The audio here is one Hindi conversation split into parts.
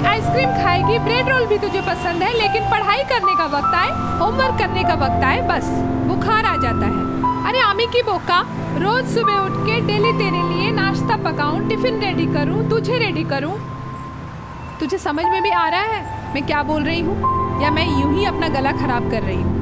आइसक्रीम खाएगी, ब्रेड रोल भी तुझे पसंद है, लेकिन पढ़ाई करने का वक्त आए, होमवर्क करने का वक्त आए, बस बुखार आ जाता है। अरे आमी की बोका, रोज सुबह उठ के डेली तेरे लिए नाश्ता पकाऊं, टिफिन रेडी करूं, तुझे रेडी करूं। तुझे समझ में भी आ रहा है मैं क्या बोल रही हूँ, या मैं यूं ही अपना गला खराब कर रही हूँ?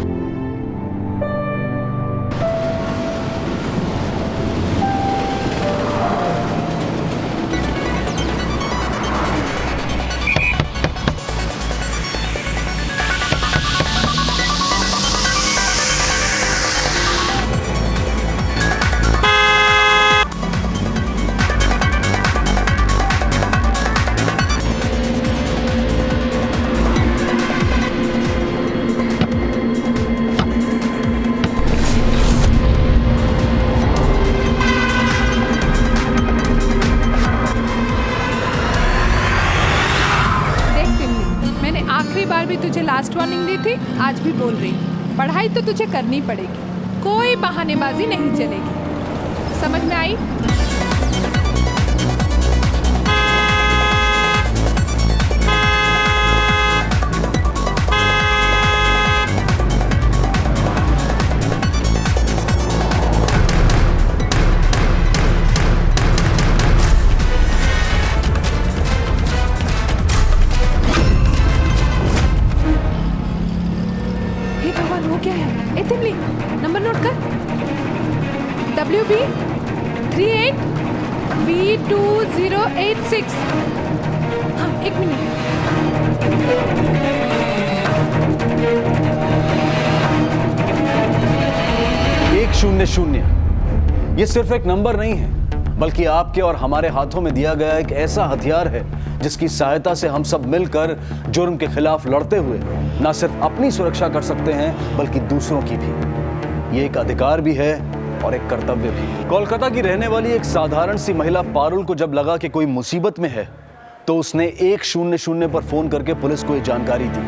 आखिरी बार भी तुझे लास्ट वार्निंग दी थी, आज भी बोल रही हूँ, पढ़ाई तो तुझे करनी पड़ेगी, कोई बहानेबाजी नहीं चलेगी। समझ में आई? वो क्या है? ए तिमली, नंबर नोट कर। WB 38V2086। हाँ, एक मिनट। 100। ये सिर्फ एक नंबर नहीं है, बल्कि आपके और हमारे हाथों में दिया गया एक ऐसा हथियार है जिसकी सहायता से हम सब मिलकर जुर्म के खिलाफ लड़ते हुए न सिर्फ अपनी सुरक्षा कर सकते हैं बल्कि दूसरों की भी। ये एक अधिकार भी है और एक कर्तव्य भी। कोलकाता की रहने वाली एक साधारण सी महिला पारुल को जब लगा कि कोई मुसीबत में है तो उसने 100 पर फोन करके पुलिस को ये जानकारी दी।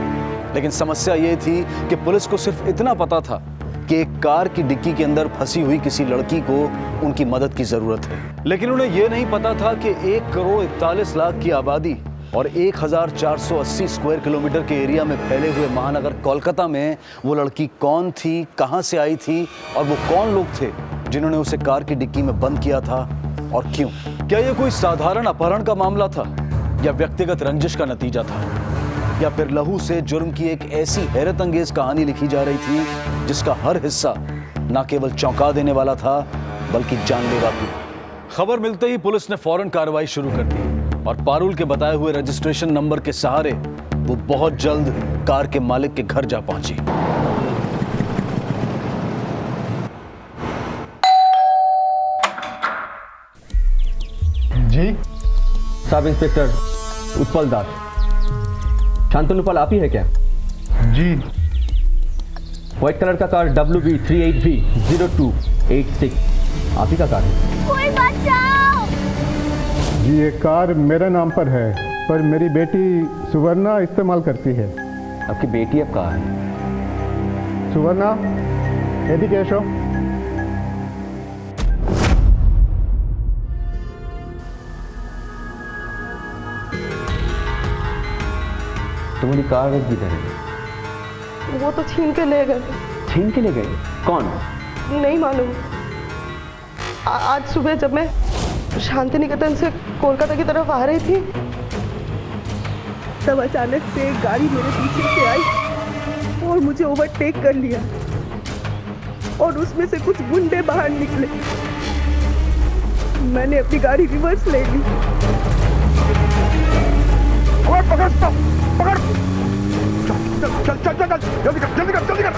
लेकिन समस्या ये थी कि पुलिस को सिर्फ इतना पता था कि एक कार की डिक्की के अंदर फंसी हुई किसी लड़की को उनकी मदद की जरूरत है। लेकिन उन्हें यह नहीं पता था कि 1,41,00,000 की आबादी और 1,480 स्क्वायर किलोमीटर के एरिया में फैले हुए महानगर कोलकाता में वो लड़की कौन थी, कहां से आई थी और वो कौन लोग थे जिन्होंने उसे कार की डिक्की में बंद किया था और क्यों। क्या यह कोई साधारण अपहरण का मामला था या व्यक्तिगत रंजिश का नतीजा था, या फिर लहू से जुर्म की एक ऐसी हैरत अंगेज कहानी लिखी जा रही थी जिसका हर हिस्सा न केवल चौंका देने वाला था बल्कि जानलेवा भी। खबर मिलते ही पुलिस ने फौरन कार्रवाई शुरू कर दी और पारुल के बताए हुए रजिस्ट्रेशन नंबर के सहारे वो बहुत जल्द कार के मालिक के घर जा पहुंची। जी सब इंस्पेक्टर उत्पल दास। शांतनु पाल आप ही है क्या? जी। व्हाइट कलर का कार WB 38V0286 आप ही का कार है? कोई बचाओ! जी ये कार मेरे नाम पर है, पर मेरी बेटी सुवर्णा इस्तेमाल करती है। आपकी बेटी अब कहाँ है? सुवर्णा, यदि कैशो। तुम्हारी कार किधर है? वो तो छीन के ले गए। छीन के ले गए? कौन? नहीं मालूम। आज सुबह जब मैं शांति निकेतन से कोलकाता की तरफ आ रही थी तब अचानक से एक गाड़ी मेरे पीछे से आई और मुझे ओवरटेक कर लिया और उसमें से कुछ गुंडे बाहर निकले। मैंने अपनी गाड़ी रिवर्स ले ली। पकड़ पकड़, चल चल चल चल, जल्दी कर जल्दी कर जल्दी कर,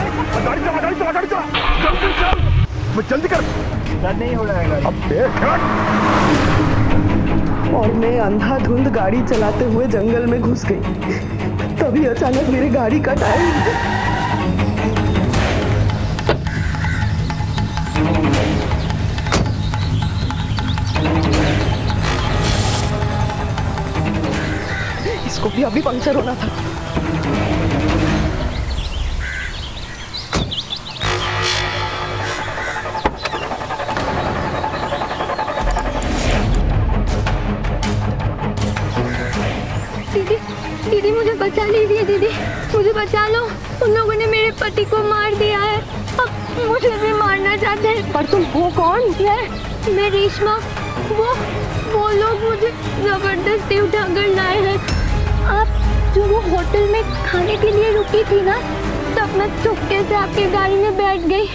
गाड़ी चला गाड़ी चला गाड़ी चला, जल्दी चल, जल्दी कर। नहीं हो रहा है गाड़ी। अब देख। और मैं अंधाधुंध गाड़ी चलाते हुए जंगल में घुस गई। तभी अचानक मेरी गाड़ी का टायर इसको भी अभी पंक्चर होना था। दीदी बचा लीजिए दीदी, मुझे बचा लो। उन लोगों ने मेरे पति को मार दिया है, अब मुझे भी मारना चाहते हैं। पर तुम हो कौन? मैं रेशमा। वो लोग मुझे जबरदस्ती उठाकर लाए हैं। आप जो वो होटल में खाने के लिए रुकी थी ना, तब मैं चुपके से आपकी गाड़ी में बैठ गई।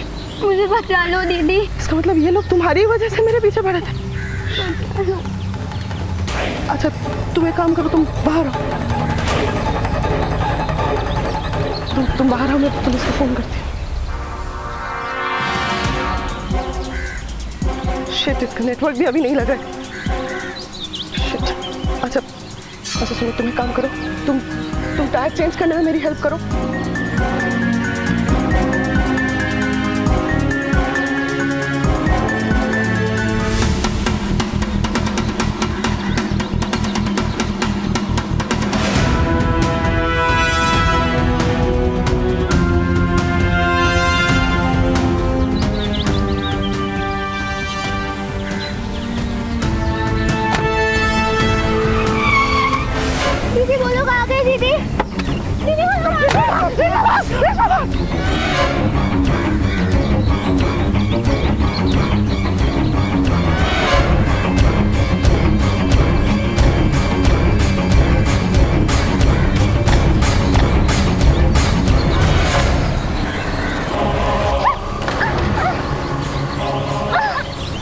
मुझे बचा लो दीदी। इसका मतलब ये लोग तुम्हारी वजह से मेरे पीछे पड़े थे। अच्छा तुम एक काम करो, तुम बाहर आओ। तुम बाहर आओ, मैं पुलिस को फोन करती हूँ। शिट, इसका नेटवर्क भी अभी नहीं लगा है। शिट। अच्छा सुनो, तुम एक काम करो, तुम टायर चेंज करने में मेरी हेल्प करो। दीदी वो लोग आ गए। दीदी दीदी वो लोग आ गए।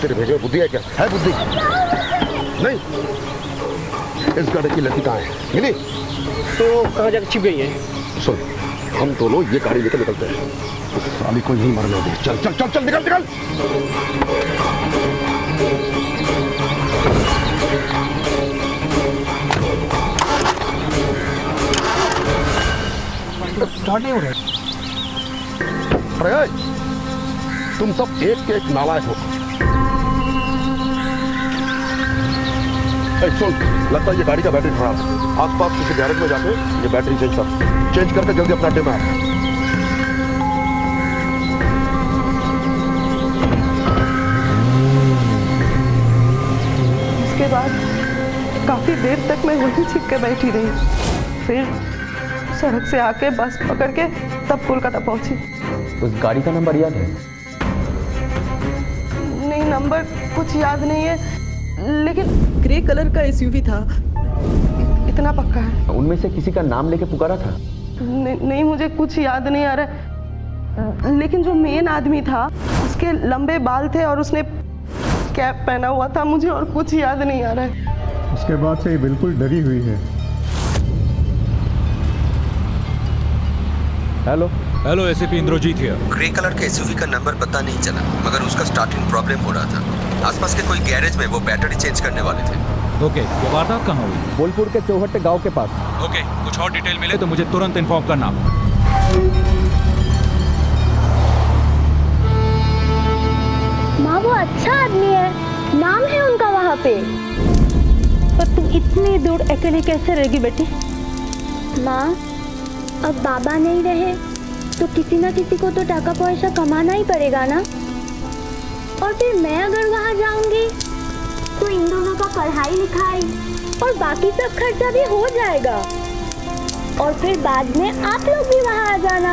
तेरे भेजे में बुद्धि है क्या? है बुद्धि? नहीं। इस गाड़ी की लड़की कहाँ है? मिली? तो कहाँ जाकर छिप गई है? सुन, हम दोनों ये गाड़ी लेकर निकलते हैं। उस साली को यहीं मरने दे। चल चल चल चल, निकल निकल। स्टार्ट नहीं हो रहा। अरे तुम सब एक के एक नालायक हो। सुन, लगता है ये गाड़ी का बैटरी खराब है। आसपास किसी गैरेज में जाके ये बैटरी चेंज करके जल्दी अपना अड्डे में आ। उसके बाद काफी देर तक मैं वहीं छिप के बैठी रही। फिर सड़क से आके बस पकड़ के तब कोलकाता पहुंची। उस गाड़ी का नंबर याद है? नहीं, नंबर कुछ याद नहीं है, लेकिन ग्रे कलर का एसयूवी था, इतना पक्का है। उनमें से किसी का नाम लेके पुकारा था? नहीं, मुझे कुछ याद नहीं आ रहा, लेकिन जो मेन आदमी था उसके लंबे बाल थे और उसने कैप पहना हुआ था। मुझे और कुछ याद नहीं आ रहा है। उसके बाद से ये बिल्कुल डरी हुई है। Hello SP Indrajit here. Grey colour के एसयूवी का नंबर पता नहीं चला, मगर उसका स्टार्टिंग प्रॉब्लम हो रहा था। आसपास के कोई गैरेज में वो बैटरी चेंज करने वाले थे। ओके, ये वारदात कहाँ हुई? बोलपुर के चौहट्टे गांव के पास। ओके, कुछ और डिटेल मिले तो मुझे तुरंत इन्फॉर्म करना। माँ वो अच्छा आदमी है, नाम है उनका वहाँ पे। पर तुम इतनी दूर अकेले कैसे रहेगी बेटी? माँ अब बाबा नहीं रहे तो किसी ना किसी को तो टाका पैसा कमाना ही पड़ेगा ना। और फिर मैं अगर वहाँ जाऊंगी तो इन दोनों का पढ़ाई लिखाई और बाकी सब खर्चा भी हो जाएगा। और फिर बाद में आप लोग भी वहाँ आ जाना।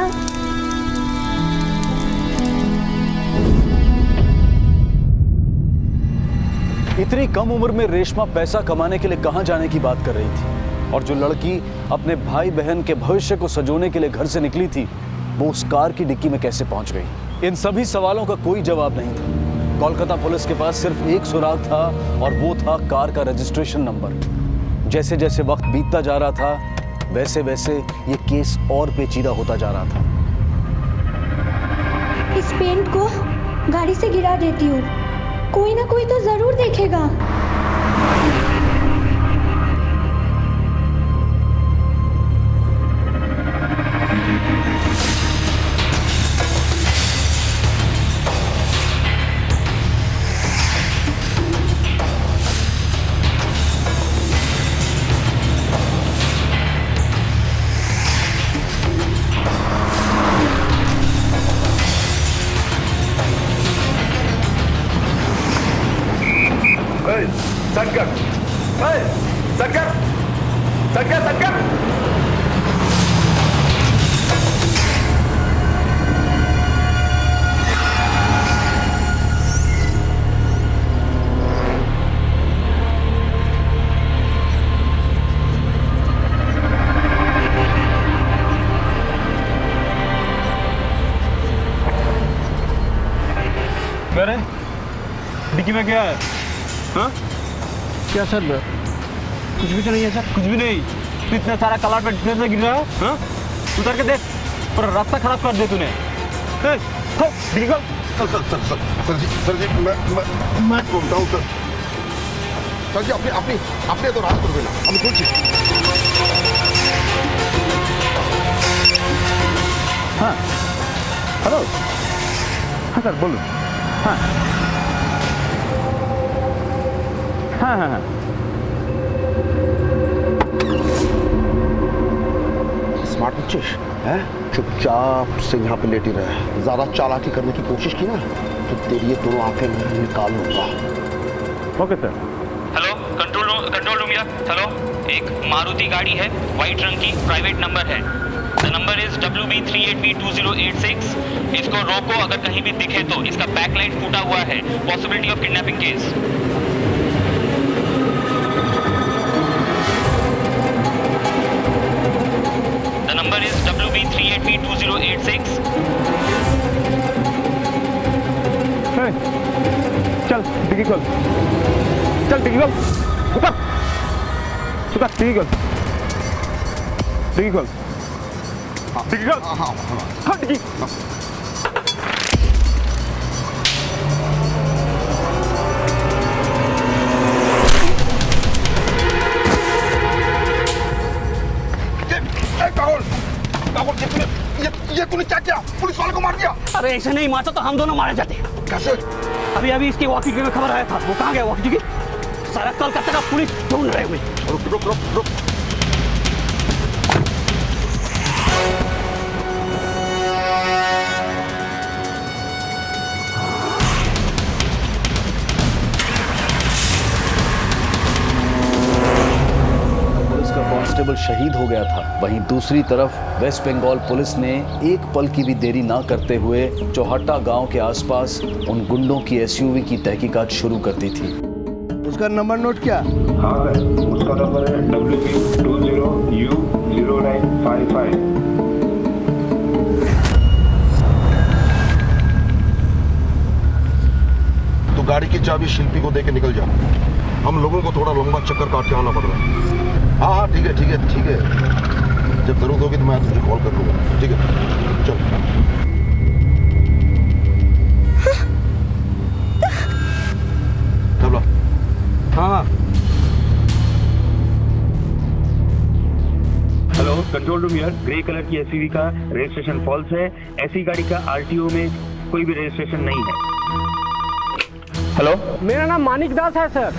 इतनी कम उम्र में रेशमा पैसा कमाने के लिए कहां जाने की बात कर रही थी, और जो लड़की अपने भाई बहन के भविष्य को सजोने के लिए घर से निकली थी, वो उस कार की डिक्की में कैसे पहुंच गई? इन सभी सवालों का कोई जवाब नहीं था। कोलकाता पुलिस के पास सिर्फ एक सुराग था, और वो था कार का रजिस्ट्रेशन नंबर। जैसे जैसे वक्त बीतता जा रहा था, वैसे वैसे ये केस और पेचीदा होता जा रहा था। इस पेंट को गाड़ी से गिरा देती हूँ, कोई ना कोई तो जरूर देखेगा। संकट क्या रे? डिक्की में क्या है? हाँ? क्या सर? कुछ भी तो नहीं है सर। कुछ भी नहीं। तू इतना सारा कलर पे इतने से गिर रहा है? हाँ? उतर के देख, पूरा रास्ता खराब कर दे तूने। डिक्की खोल। सर जी मैं बोलता हूँ सर जी अपने तो रात कर देना हम कुछ। हाँ हेलो। हाँ सर बोलो। हाँ हाँ हाँ हाँ स्मार्ट बच्चे हैं, चुपचाप से यहाँ पे लेटी रहे। ज्यादा चालाकी करने की कोशिश की ना तो तेरी ये दोनों आंखें मैं निकाल लूंगा। Okay sir. Hello control room यार। हेलो, एक मारुति गाड़ी है वाइट रंग की, प्राइवेट नंबर है। The number is WB38V2086। इसको रोको, अगर कहीं भी दिखे तो। इसका बैकलाइट फूटा हुआ है, possibility of kidnapping case. The number is WB38V2086। चल डिक्की खोल। चल डिक्की खोल। उतर डिक्की खोल। डिक्की खोल। डिक्की खोल। हाँ डिक्की। ये तूने क्या किया? पुलिस वाले को मार दिया? अरे ऐसे नहीं मारता तो हम दोनों मारे जाते। कैसे? अभी इसकी वॉकी में खबर आया था। वो कहाँ गया वॉकी? सारा कलकत्ता का पुलिस ढूंढ रहे हुए। रुक। पुलिस का कांस्टेबल शहीद हो गया था। वहीं दूसरी तरफ वेस्ट बंगाल पुलिस ने एक पल की भी देरी ना करते हुए चौहट्टा गांव के आसपास उन गुंडों की एसयूवी की तहकीकात शुरू कर दी थी। उसका नंबर नोट किया? हाँ सर, उसका नंबर है WP20U0955। तो गाड़ी की चाबी शिल्पी को देके निकल जा। हम लोगों को थोड़ा लंबा चक्कर काट के आना पड़ रहा है। हाँ ठीक है। जब जरूरत होगी तो मैं तुझे कॉल कर लूंगा। ठीक है चल। हाँ हेलो कंट्रोल रूम यार। ग्रे कलर की एसयूवी का रजिस्ट्रेशन फॉल्स है। ऐसी गाड़ी का आरटीओ में कोई भी रजिस्ट्रेशन नहीं है। हेलो, मेरा नाम मानिक दास है सर।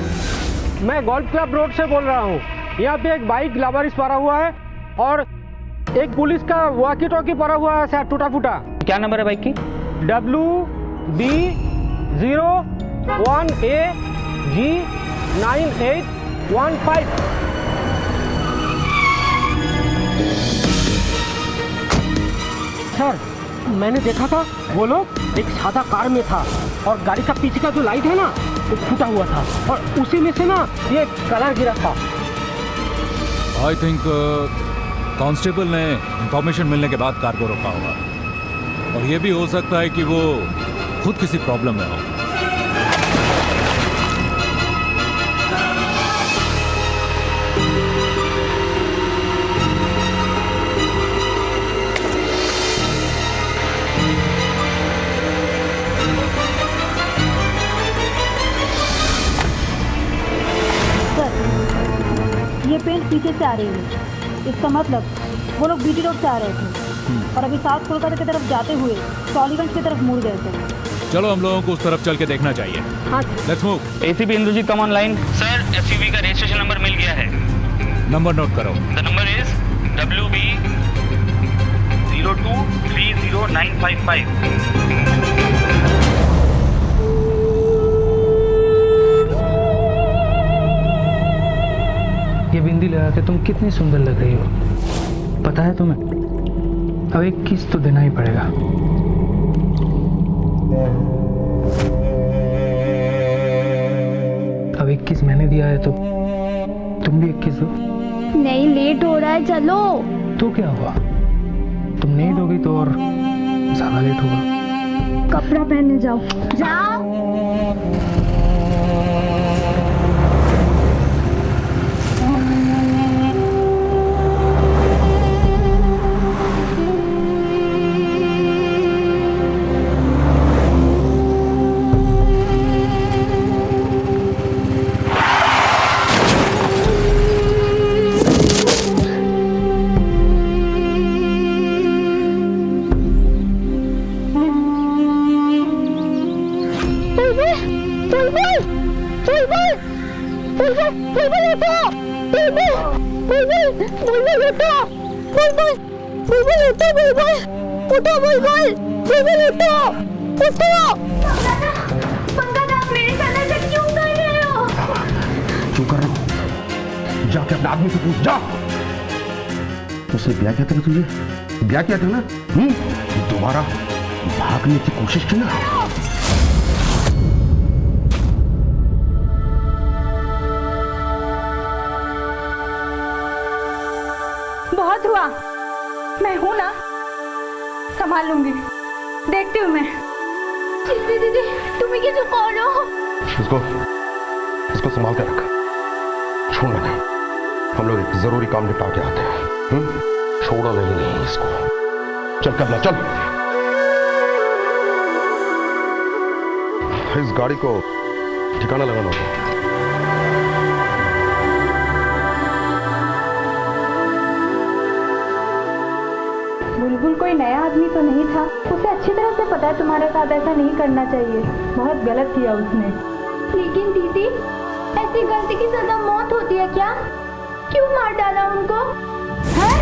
मैं गोल्फ क्लब रोड से बोल रहा हूँ। यहाँ पे एक बाइक लावारिस पड़ा हुआ है और एक पुलिस का वॉकी टॉकी पड़ा हुआ है सर, टूटा फूटा। क्या नंबर है बाइक की? WB01AG9815। सर मैंने देखा था वो लोग एक सादा कार में था और गाड़ी का पीछे का जो लाइट है ना वो फूटा हुआ था और उसी में से ना ये कलर गिरा था। आई थिंक कांस्टेबल ने इंफॉर्मेशन मिलने के बाद कार को रोका होगा और ये भी हो सकता है कि वो खुद किसी प्रॉब्लम में हो। ये पेंट पीछे से आ रही है। इसका मतलब वो लोग बीटी रोड से आ रहे थे और अभी साउथ कोलकाता की तरफ जाते हुए टॉलीगंज की तरफ मुड़ गए थे। चलो हम लोगों को उस तरफ चल के देखना चाहिए। हाँ let's move. ACP Indrajit come online. Sir SUV का रजिस्ट्रेशन नंबर मिल गया है। नंबर नोट करो। The number is WB02309555। ये बिंदी लगा के तुम कितनी सुंदर लग रही हो, पता है तुम्हें? अब एक किस तो देना ही पड़ेगा। अब एक किस मैंने दिया है तो तुम भी एक किस दो। नहीं, लेट हो रहा है, चलो। तो क्या हुआ? तुम नहीं दोगी तो और ज्यादा लेट होगा। कपड़ा पहनने जाओ। जाओ। क्यों कर रहा हूं? जाके अपने आदमी से पूछ, जा। उसने ब्याह किया था ना तुझे? ब्याह किया था ना? दोबारा भागने की कोशिश की ना? बहुत हुआ, मैं हूं ना, संभाल लूंगी, देखती हूँ मैं। दीदी तुम्हें किसी कॉल हो? इसको संभाल के रख, छोड़ना नहीं। हम लोग एक जरूरी काम निपटा के आते हैं। छोड़ा नहीं इसको। चल करना, चल। इस गाड़ी को ठिकाना लगाना होगा। बुलबुल कोई नया आदमी तो नहीं था, उसे अच्छी तरह से पता है तुम्हारे साथ ऐसा नहीं करना चाहिए। बहुत गलत किया उसने। लेकिन दीदी, ऐसी गलती की सजा मौत होती है क्या? क्यों मार डाला उनको? है?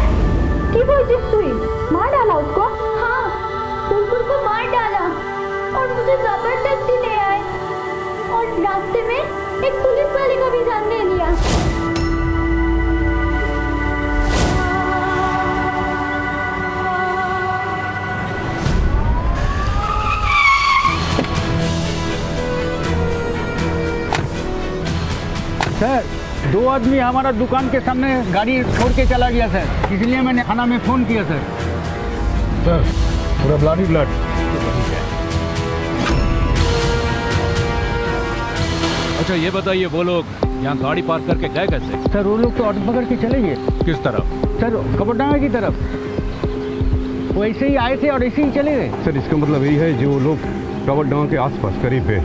की बोलती हुई? मार डाला उसको? हाँ, बुलबुल को मार डाला और मुझे जबरदस्ती ले आए और रास्ते में एक पुलिस वाले का भी जान ले लिया। सर, 2 आदमी हमारा दुकान के सामने गाड़ी छोड़ के चला गया सर, इसलिए मैंने थाना में फोन किया सर। सर, पूरा ब्लड ही ब्लड। अच्छा ये बताइए, वो लोग यहाँ गाड़ी पार्क करके गए कैसे? सर वो लोग तो ऑटो पकड़ के चले गए। किस तरफ? सर कपड़डांगा की तरफ। वो ऐसे ही आए थे और ऐसे ही चले गए। सर इसका मतलब यही है जो लोग कवरडांगा के आसपास करीब है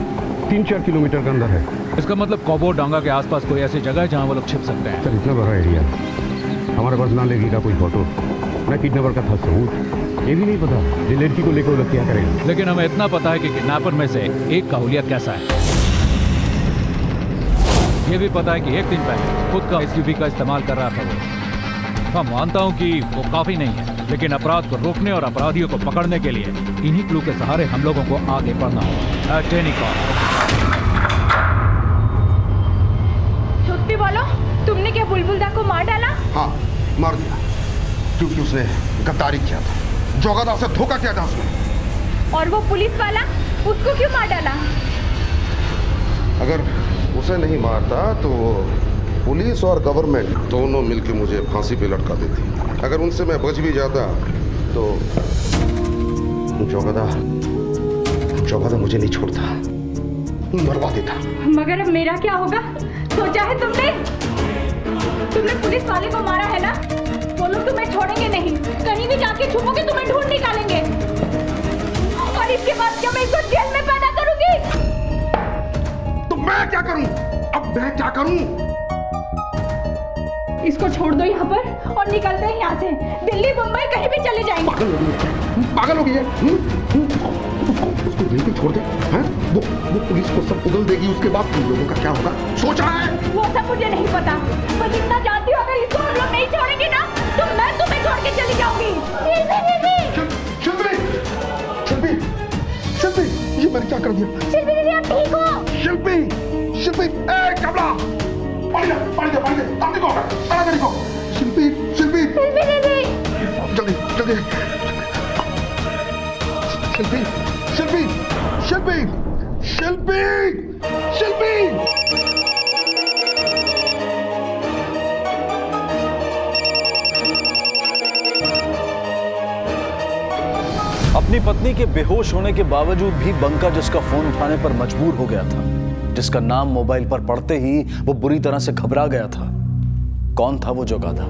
3-4 किलोमीटर के अंदर है। इसका मतलब कवरडांगा के आसपास कोई ऐसी जगह है जहाँ वो लोग छिप सकते हैं? सर इतना बड़ा एरिया, हमारे पास ना लगेगा कोई फोटो, ना किडनैपर का था सबूत। ये भी नहीं पता ये लड़की को लेकर वो लोग क्या करेंगे। लेकिन हमें इतना पता है कि किडनैपर में से एक का हुलिया कैसा है। ये भी पता है कि एक दिन पहले खुद का SUV का इस्तेमाल कर रहा था वो। हाँ मानता हूँ कि वो काफी नहीं है, लेकिन अपराध को रोकने और अपराधियों को पकड़ने के लिए इन्हीं क्लू के सहारे हम लोगों को आगे बढ़ना होगा। सच्ची बोलो, तुमने क्या बुलबुल दा को मार डाला? हाँ मार दिया, क्योंकि उसने गद्दारी किया था, जोगादा से धोखा किया था उसने। और वो पुलिस वाला, उसको क्यों मार डाला? अगर उसे नहीं मारता तो पुलिस और गवर्नमेंट दोनों मिलकर मुझे फांसी पे लटका देती। अगर उनसे मैं बच भी जाता तो जोगादा मुझे नहीं छोड़ता, मरवा देता। मगर अब मेरा क्या होगा? सोचा है तुमने? तुमने पुलिस वाले को मारा है ना? वो लोग तुम्हें छोड़ेंगे नहीं, कहीं भी जाके छुपोगे तुम्हें ढूंढ निकालेंगे। और इसके बाद क्या मैं इसको जेल में पैदा करूंगी? तो मैं क्या करूं? अब मैं क्या करूं? इसको छोड़ दो यहाँ पर और निकलते हैं यहाँ से। दिल्ली मुंबई कहीं भी चले जाएंगे। पागल हो गई है। उसको बिल्कुल छोड़ दे। हैं? वो पुलिस को सब उगल देगी, उसके बाद तुम लोगों का क्या होगा सोचा है? वो सब मुझे नहीं पता, बस इतना जानती हूँ अगर इसको हम लोग नहीं छोड़ेंगे ना तो मैं तुम्हें छोड़ के चली जाऊंगी। शिल्पी, ये मैंने क्या कर दिया? शिल्पी दीदी आप ठीक हो? शिल्पी, कमला, पानी दे, अब देखो, शिल्पी दीदी जल्दी शिल्पी। अपनी पत्नी के बेहोश होने के बावजूद भी बंका जिसका फोन उठाने पर मजबूर हो गया था, जिसका नाम मोबाइल पर पढ़ते ही वो बुरी तरह से घबरा गया था, कौन था वो जोगादा?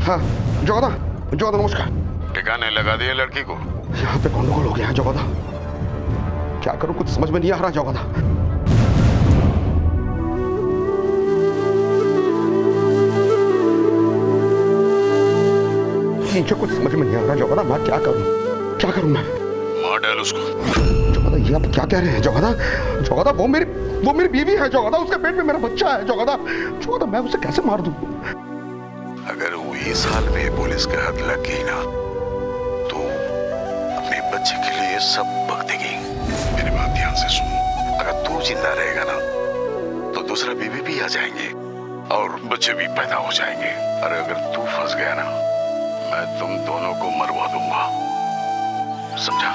हाँ जोगादा, जोगादा नमस्कार। ठिकाने लगा दिए लड़की को? यहाँ पे गंडगोल हो गया है जोगादा, क्या करूं कुछ समझ में नहीं आ रहा जोगादा। मुझे कुछ समझ में नहीं आ रहा जोगादा, मैं क्या करूं मैं? मार डाल उसको। जोगादा ये आप क्या कह रहे हैं जोगादा? जोगादा वो मेरी बीवी है जोगादा, उसके पेट में मेरा बच्चा है जोगादा मैं उसे कैसे मार दूं? अगर वो इस हाल में पुलिस के हाथ लग गई ना तो अपने बच्चे के लिए सब भग देगी। मेरी बात ध्यान से सुन, अगर तू जिंदा रहेगा ना तो दूसरा बीवी भी आ जाएंगे और बच्चे भी पैदा हो जाएंगे, और अगर तू फंस गया ना मैं तुम दोनों को मरवा दूंगा। समझा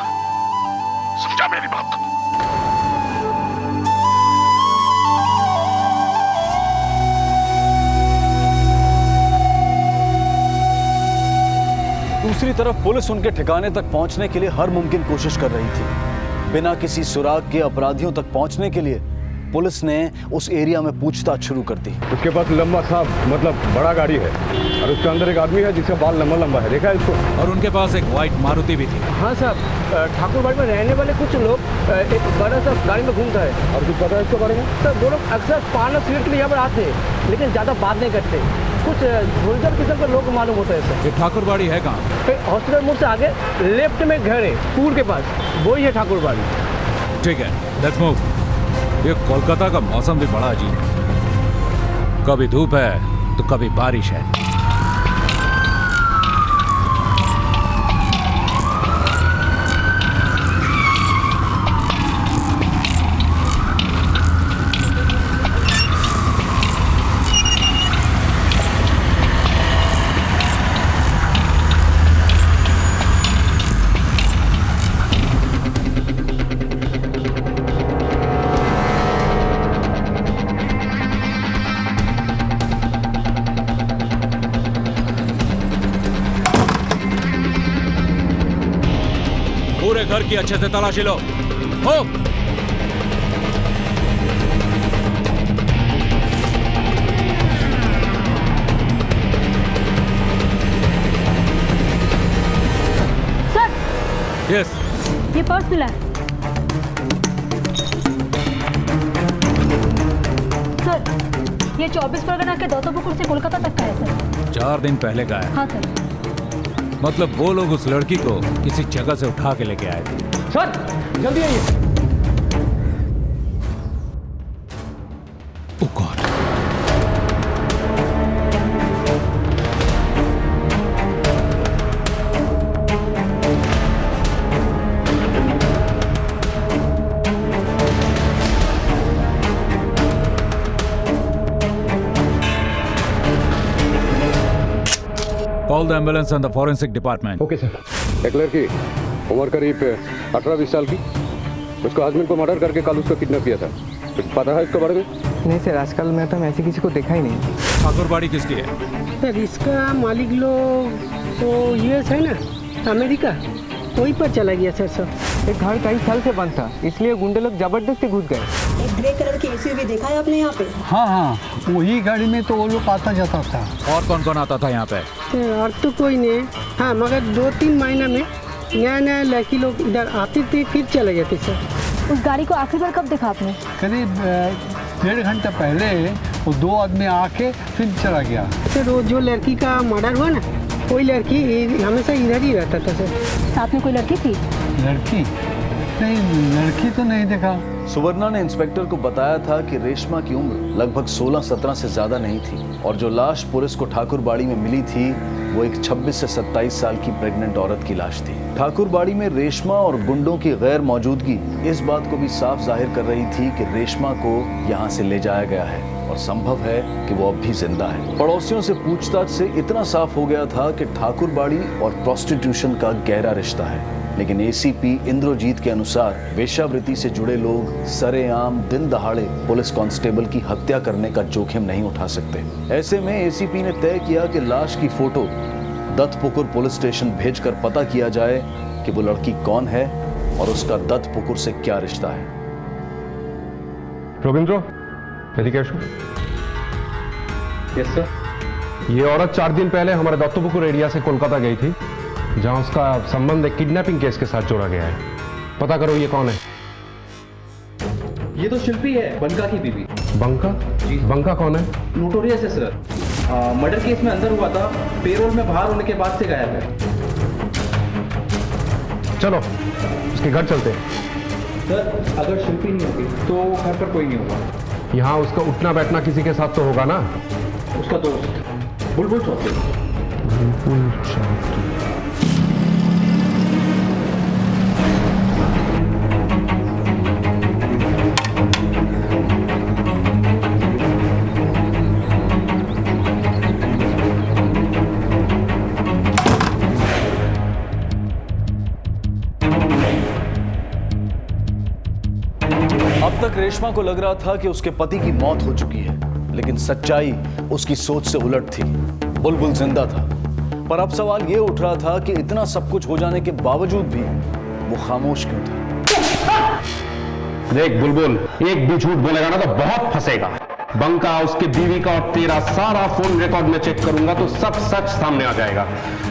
मेरी बात? दूसरी तरफ पुलिस उनके ठिकाने तक पहुंचने के लिए हर मुमकिन कोशिश कर रही थी। बिना किसी सुराग के अपराधियों तक पहुंचने के लिए पुलिस ने उस एरिया में पूछताछ शुरू कर दी। उसके पास लंबा सा मतलब बड़ा गाड़ी है और उसके अंदर एक आदमी है जिसका बाल लंबा है, देखा है इसको? और उनके पास एक व्हाइट मारुति भी थी। हाँ साहब, ठाकुरबाड़ी में रहने वाले कुछ लोग एक बड़ा सा गाड़ी में घूमता है। और कुछ पता है इसके बारे में? सर वो लोग अक्सर पान और सिगरेट के लिए यहाँ पर आते हैं, लेकिन ज़्यादा बात नहीं करते। कुछ होलसेल किस्म के लोग मालूम होता है सर। ये ठाकुरबाड़ी है कहाँ? हॉस्पिटल मोड़ से आगे लेफ्ट में घर है, पुल के पास, वही है ठाकुरबाड़ी। ठीक है, लेट्स मूव। ये कोलकाता का मौसम भी बड़ा अजीब है, कभी धूप है तो कभी बारिश है। पूरे घर की अच्छे से तलाशी लो। हो सर, यस, ये पर्स मिला है। सर, ये 24 परगना के दौतोपुकुर से कोलकाता तक का है सर। 4 दिन पहले का है। हाँ सर। मतलब वो लोग उस लड़की को किसी जगह से उठा के लेके आए थे। सर जल्दी आइए। Oh God. Call the ambulance and the forensic department. Okay sir. एक लड़की उम्र करीब 18-20 साल की, उसको हस्बैंड को मर्डर करके कल उसको किडनैप किया था। कुछ पता है इसके बारे में? नहीं सर, आजकल मैं तो ऐसे किसी को देखा ही नहीं। ठाकुरबाड़ी किसकी है? सर इसका मालिक लोग तो यूएस है ना, अमेरिका, वहीं पर चला गया सर। सब एक घर कई साल से बंद था, इसलिए गुंडे लोग जबरदस्ती घुस गए। एक ग्रे कलर की एसयूवी देखा है आपने यहाँ पे? हाँ, वही गाड़ी में तो वो लोग आता जाता था। और कौन कौन आता था यहाँ पे? और तो कोई नहीं, हाँ मगर 2-3 महीना में नया लड़की लोग इधर आते थे फिर चले जाते सर। उस गाड़ी को आखिरी बार कब देखा आपने? करीब 1.5 घंटा पहले वो 2 आदमी आके फिर चला गया। सर वो जो लड़की का मर्डर हुआ ना, कोई लड़की हमेशा इधर ही रहता था सर। साथ में कोई लड़की थी? लड़की नहीं, लड़की तो नहीं देखा। सुवर्णा ने इंस्पेक्टर को बताया था कि रेशमा की उम्र लगभग 16-17 से ज्यादा नहीं थी और जो लाश पुलिस को ठाकुरबाड़ी में मिली थी वो एक 26 से 27 साल की प्रेग्नेंट औरत की लाश थी। ठाकुरबाड़ी में रेशमा और गुंडों की गैर मौजूदगी इस बात को भी साफ जाहिर कर रही थी कि रेशमा को यहाँ से ले जाया गया है और संभव है कि वो अब भी जिंदा है। पड़ोसियों से पूछताछ से इतना साफ हो गया था कि ठाकुरबाड़ी और प्रोस्टिट्यूशन का गहरा रिश्ता है, लेकिन एसीपी इंद्रजीत के अनुसार वेश्यावृत्ति से जुड़े लोग सरेआम दिन दहाड़े पुलिस कांस्टेबल की हत्या करने का जोखिम नहीं उठा सकते। ऐसे में एसीपी ने तय किया कि लाश की फोटो दत्तपुकुर पुलिस स्टेशन भेजकर पता किया जाए कि वो लड़की कौन है और उसका दत्तपुकुर से क्या रिश्ता है। रविंद्र, मेडिकेशन। Yes sir. ये औरत 4 दिन पहले हमारे दत्तपुकुर एरिया से कोलकाता गई थी, जहां उसका संबंध एक किडनैपिंग केस के साथ जोड़ा गया है। पता करो ये कौन है। ये तो शिल्पी है, बंका की बीवी। बंका? जी। बंका कौन है? नोटोरियस है सर। मर्डर केस में अंदर हुआ था, पेरोल में बाहर होने के बाद से गायब है। चलो उसके घर चलते हैं। सर, अगर शिल्पी नहीं होगी तो घर पर कोई नहीं होगा। यहाँ उसका उठना बैठना किसी के साथ तो होगा ना? उसका दोस्त बुलबुल चौधरी। बुलबुल चौधरी। अब तक रेशमा को लग रहा था कि उसके पति की मौत हो चुकी है, लेकिन सच्चाई उसकी सोच से उलट थी। बुलबुल जिंदा था, पर अब सवाल यह उठ रहा था कि इतना सब कुछ हो जाने के बावजूद भी वो खामोश क्यों था। देख बुलबुल, एक भी झूठ बोलेगा ना तो बहुत फंसेगा। बंका, उसके बीवी का और तेरा सारा फोन रिकॉर्ड में चेक करूंगा तो सब सच सामने आ जाएगा।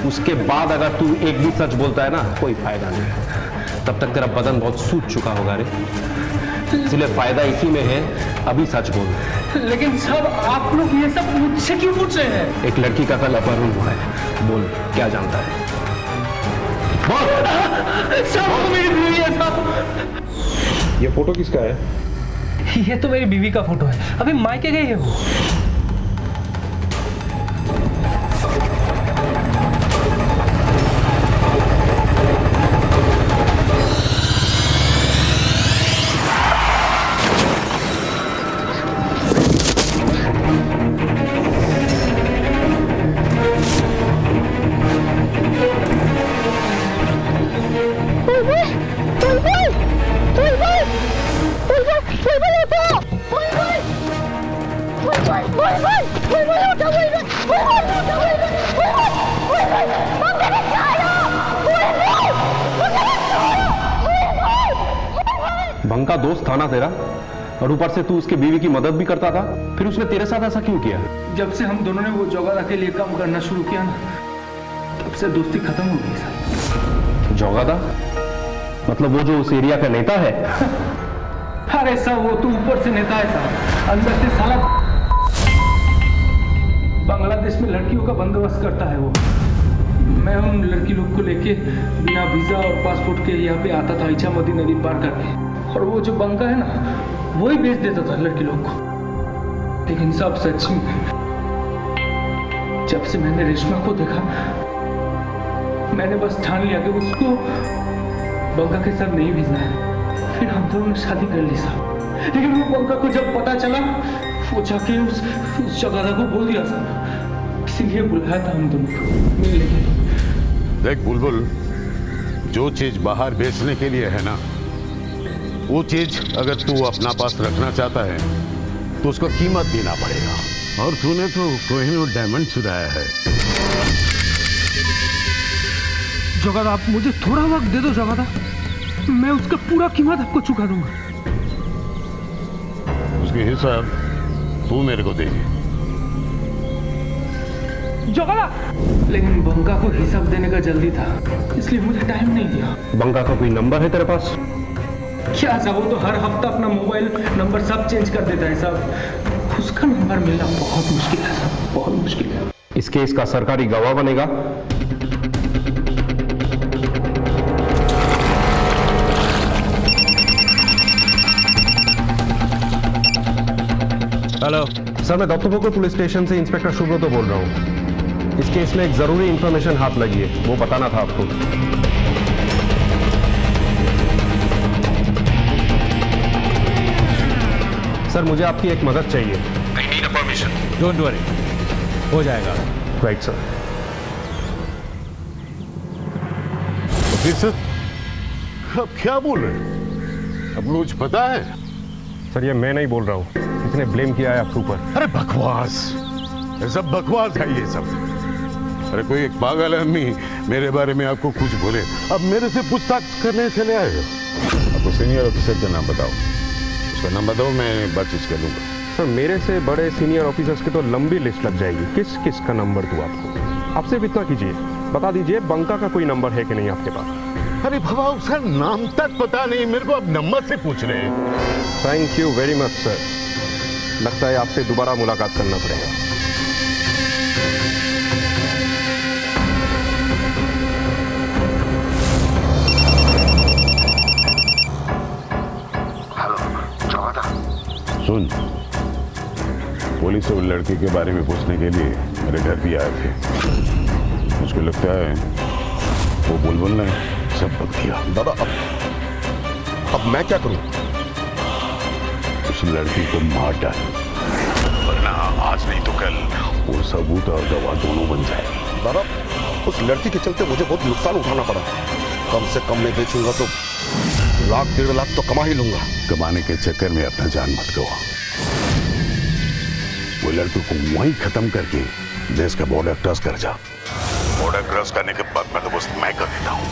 उसके बाद अगर तू एक भी सच बोलता है ना, कोई फायदा नहीं। तब तक तेरा बदन बहुत सूज चुका होगा रे, इसलिए फायदा इसी में है, अभी सच बोल। लेकिन सब आप लोग ये सब मुझसे क्यों पूछ रहे हैं? एक लड़की का कल अपहरण हुआ है, बोल क्या जानता है? बोल। सब मेरी बीवी है सब। ये फोटो किसका है? ये तो मेरी बीवी का फोटो है, अभी मायके गई है वो। बंका दोस्त था ना तेरा, और ऊपर से तू उसके बीवी की मदद भी करता था, फिर उसने तेरे साथ ऐसा क्यों किया? जब से हम दोनों ने वो जोगादा के लिए काम करना शुरू किया ना, तब से दोस्ती खत्म हो गई सर। जोगादा? मतलब वो जो उस एरिया का नेता है? अरे सर, वो तो ऊपर से नेता है सर, अंदर से साला बांग्लादेश में लड़कियों का बंदोबस्त करता है वो। मैं उन लड़की लोग को लेके बिना वीजा और पासपोर्ट के यहाँ पे आता था, इच्छामती नदी पार करके, और वो जो बंका है ना, वो ही बेच देता था लड़की लोग को। लेकिन सब सच में, जब से मैंने रेशमा को देखा, मैंने बस ठान लिया कि उसको बंका के साथ नहीं भेजना है। फिर हम दोनों ने शादी कर ली साहब। लेकिन वो बंका को जब पता चला, वो जाके उस जगादा को बोल दिया साहब, इसीलिए बुलाया था हम दोनों को मिलने के लिए। देख बुलबुल, जो चीज बाहर बेचने के लिए है ना, वो चीज अगर तू अपना पास रखना चाहता है तो उसको कीमत देना पड़ेगा। और तूने तो कोहिनूर डायमंड चुराया है। जोगादा, आप मुझे थोड़ा वक्त दे दो जोगादा, मैं उसका पूरा कीमत आपको चुका दूंगा। उसके हिसाब तू मेरे को दे। जोगादा, लेकिन बंका को हिसाब देने का जल्दी था, इसलिए मुझे टाइम नहीं दिया। बंका का कोई नंबर है तेरे पास? क्या साहब, वो तो हर हफ्ता अपना मोबाइल नंबर सब चेंज कर देता है साहब। उसका नंबर मिलना बहुत मुश्किल है साहब, बहुत मुश्किल है। इस केस का सरकारी गवाह बनेगा। हेलो सर, मैं दत्तपुकुर पुलिस स्टेशन से इंस्पेक्टर सुब्रतो बोल रहा हूँ। इस केस में एक जरूरी इंफॉर्मेशन हाथ लगी है, वो बताना था आपको। सर, मुझे आपकी एक मदद चाहिए। I need a permission. Don't worry, हो जाएगा। Right sir. फिर सर, अब क्या बोल रहे हैं? अब मुझे पता है। सर, ये मैं नहीं बोल रहा हूँ, इसने ब्लेम किया है आपके ऊपर। अरे बकवास, ये सब बकवास है ये सब। अरे कोई एक पागल आदमी मेरे बारे में आपको कुछ बोले, अब मेरे से पूछताछ करने चले आए हो। आपको सीनियर ऑफिसर का नाम बताओ, उसका नाम बताओ, मैं बातचीत कर लूँगा। सर मेरे से बड़े सीनियर ऑफिसर्स की तो लंबी लिस्ट लग जाएगी, किस किस का नंबर दूँ आपको? आप सिर्फ इतना कीजिए, बता दीजिए बंका का कोई नंबर है कि नहीं आपके पास? अरे बाबा उसका नाम तक पता नहीं, मेरे को अब नंबर से पूछ रहे हैं। Thank you very much sir, लगता है आपसे दोबारा मुलाकात करना पड़ेगा। सुन, पुलिस और लड़के के बारे में पूछने के लिए मेरे घर भी आए थे। मुझको लगता है वो बुलबुल ने सब बक दिया। दादा अब मैं क्या करूं? उस लड़की को मार डाल, वरना आज नहीं तो कल वो सबूत और गवाह दोनों बन जाएगी। दादा उस लड़की के चलते मुझे बहुत नुकसान उठाना पड़ा, कम से कम मैं बेचूंगा तो 1.5 लाख तो कमा ही लूंगा। कमाने के चक्कर में अपना जान मत गवा। वो लड़की को वहीं खत्म करके देश का बॉर्डर क्रॉस कर जा। बॉर्डर क्रॉस करने के बाद मैं तो बस मैं कर देता हूँ।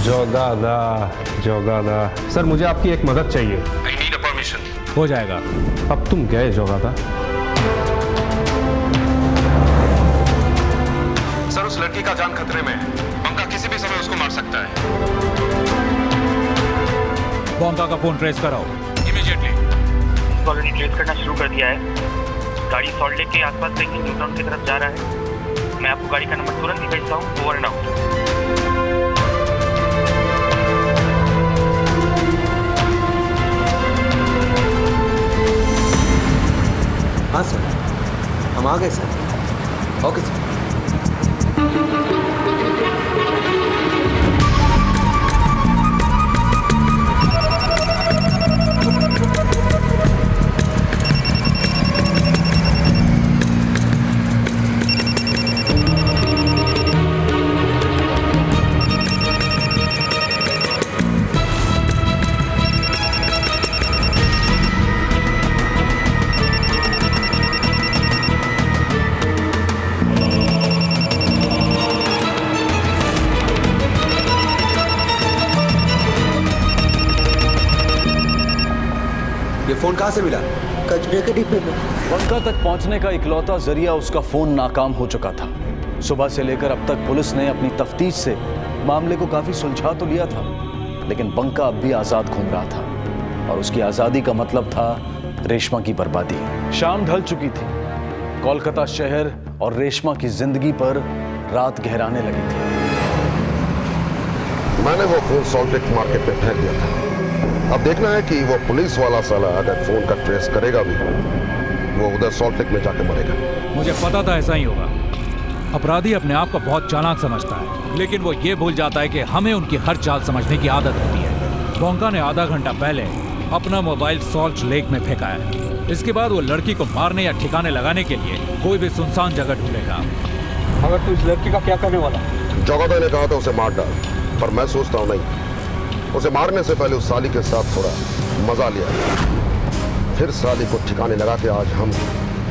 जोगादा सर, मुझे आपकी एक मदद चाहिए। I need a permission। हो जाएगा। अब तुम गए जोगादा। सर उस लड़की का जान खतरे में है, बंका किसी भी समय उसको मार सकता है। बंका का फोन ट्रेस कराओ इमीडिएटली। ऑलरेडी ट्रेस करना शुरू कर दिया है। गाड़ी सॉल्ट लेक के आसपास कहीं न्यू टाउन की तरफ जा रहा है। मैं आपको गाड़ी का नंबर तुरंत ही भेजता हूँ। Over and out. हाँ सर, हम आ गए सर। Okay sir. फोन कहाँ से मिला? कचरे के डिब्बे में। बंका तक पहुंचने का इकलौता जरिया उसका फोन नाकाम हो चुका था। सुबह से लेकर अब तक पुलिस ने अपनी तफ्तीश से मामले को काफी सुलझा तो लिया था, लेकिन बंका अब भी आजाद घूम रहा था और उसकी आजादी का मतलब था रेशमा की बर्बादी। शाम ढल चुकी थी। कोलकाता शहर और रेशमा की जिंदगी पर रात गहराने लगी थी। मैंने वो फोन सॉल्ट लेक मार्केट में फेंक दिया था। अब देखना है कि वो पुलिस वाला साला अगर फोन का ट्रेस करेगा भी, वो उधर सॉल्ट लेक में जाके मरेगा। मुझे पता था ऐसा ही होगा। अपराधी अपने आप को बहुत चालाक समझता है, लेकिन वो ये भूल जाता है कि हमें उनकी हर चाल समझने की आदत होती है। बंका ने आधा घंटा पहले अपना मोबाइल सॉल्ट लेक में फेंका है। इसके बाद वो लड़की को मारने या ठिकाने लगाने के लिए कोई भी सुनसान जगह ढूंढेगा। अगर तू इस लड़की का क्या करने वाला? जोगादा ने कहा था उसे मार डाल, पर मैं सोचता हूँ नहीं, उसे मारने से पहले उस साली के साथ थोड़ा मजा लिया, फिर साली को ठिकाने लगा के आज हम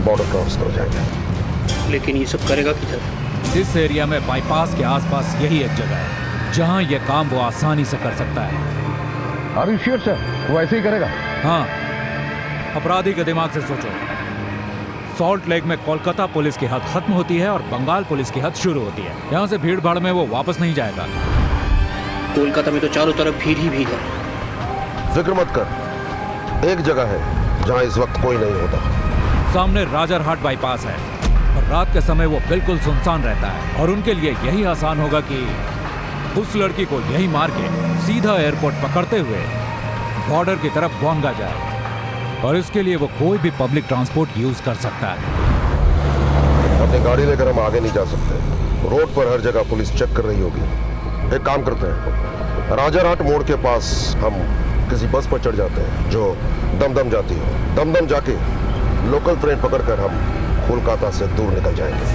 बॉर्डर क्रॉस कर जाएंगे। लेकिन ये सब करेगा किधर? इस एरिया में बाईपास के आसपास यही एक जगह है जहां यह काम वो आसानी से कर सकता है। Are you sure, sir? वो ऐसे ही करेगा? हाँ, अपराधी के दिमाग से सोचो। सॉल्ट लेक में कोलकाता पुलिस की हद खत्म होती है और बंगाल पुलिस की हद शुरू होती है। यहाँ से भीड़ भाड़ में वो वापस नहीं जाएगा। कोलकाता में तो चारों तरफ भीड़ ही भीड़ है। फिक्र मत कर, एक जगह है जहाँ इस वक्त कोई नहीं होता। सामने राजरहाट बाईपास है और रात के समय वो बिल्कुल सुनसान रहता है और उनके लिए यही आसान होगा कि उस लड़की को यही मार के सीधा एयरपोर्ट पकड़ते हुए बॉर्डर की तरफ बोंगा जाए, और इसके लिए वो कोई भी पब्लिक ट्रांसपोर्ट यूज कर सकता है। अपनी गाड़ी लेकर हम आगे नहीं जा सकते। रोड पर हर जगह पुलिस चेक कर रही होगी। एक काम करते हैं, राजारहाट मोड़ के पास हम किसी बस पर चढ़ जाते हैं जो दमदम जाती हो। दमदम जाके लोकल ट्रेन पकड़कर हम कोलकाता से दूर निकल जाएंगे।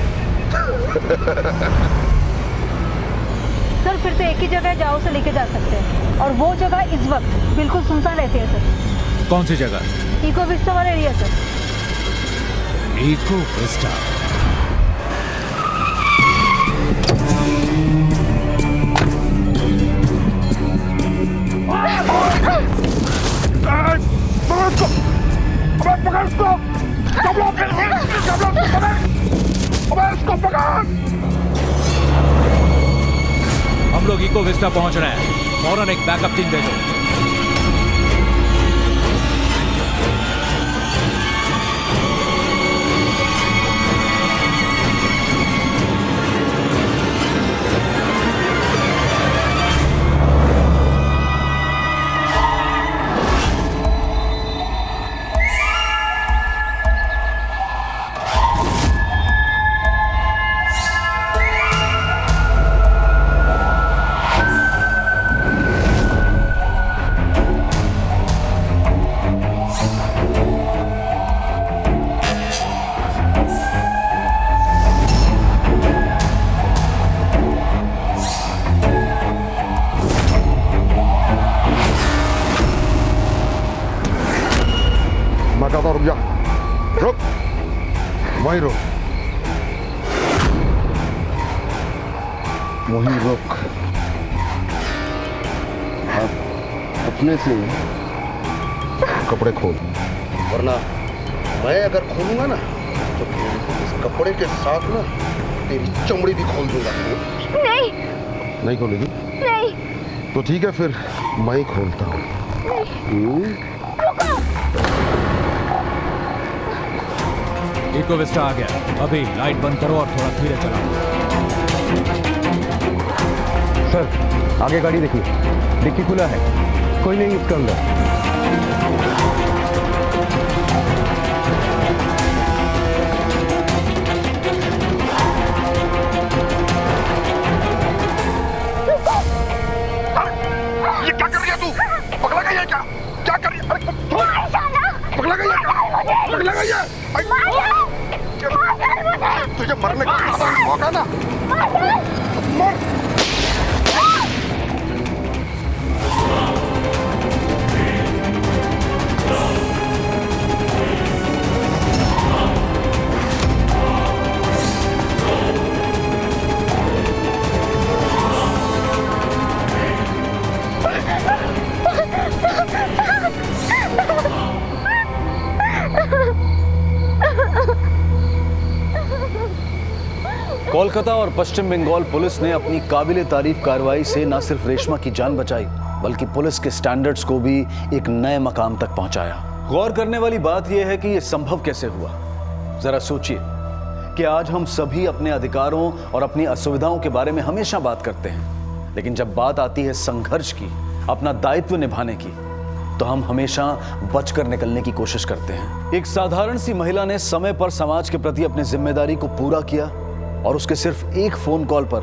सर फिर तो एक ही जगह जाओ से लेके जा सकते हैं, और वो जगह इस वक्त बिल्कुल सुनसान रहती है सर। कौन सी जगह? इको विस्टा वाला एरिया सर। Eco Vista. हम लोग इको विस्टा पहुंच रहे हैं, फौरन एक बैकअप टीम भेजो। मैं कहता हूं रुक जा, रुक, वहीं रुक, वहीं रुक। हाँ, अपने से कपड़े खोल, वरना मैं अगर खोलूंगा ना तो इस कपड़े के साथ ना तेरी चमड़ी भी खोल दूंगा। नहीं, नहीं खोलेगी? नहीं। तो ठीक है, फिर मैं ही खोलता हूँ। इको विस्टा आ गया, अभी लाइट बंद करो और थोड़ा धीरे चलाओ। सर, आगे गाड़ी देखिए, डिक्की खुला है, कोई नहीं इसके अंदर। ये क्या कर रही है तू? पगला गई है क्या? क्या कर रही है? पगला गई है क्या? पगला गई है? तुझे मरने का मौका ना मर। कोलकाता और पश्चिम बंगाल पुलिस ने अपनी काबिले तारीफ कार्रवाई से न सिर्फ रेशमा की जान बचाई, बल्कि पुलिस के स्टैंडर्ड्स को भी एक नए मकाम तक पहुंचाया। गौर करने वाली बात यह है कि यह संभव कैसे हुआ। जरा सोचिए कि आज हम सभी अपने अधिकारों और अपनी असुविधाओं के बारे में हमेशा बात करते हैं, लेकिन जब बात आती है संघर्ष की, अपना दायित्व निभाने की, तो हम हमेशा बचकर निकलने की कोशिश करते हैं। एक साधारण सी महिला ने समय पर समाज के प्रति अपनी जिम्मेदारी को पूरा किया और उसके सिर्फ एक फोन कॉल पर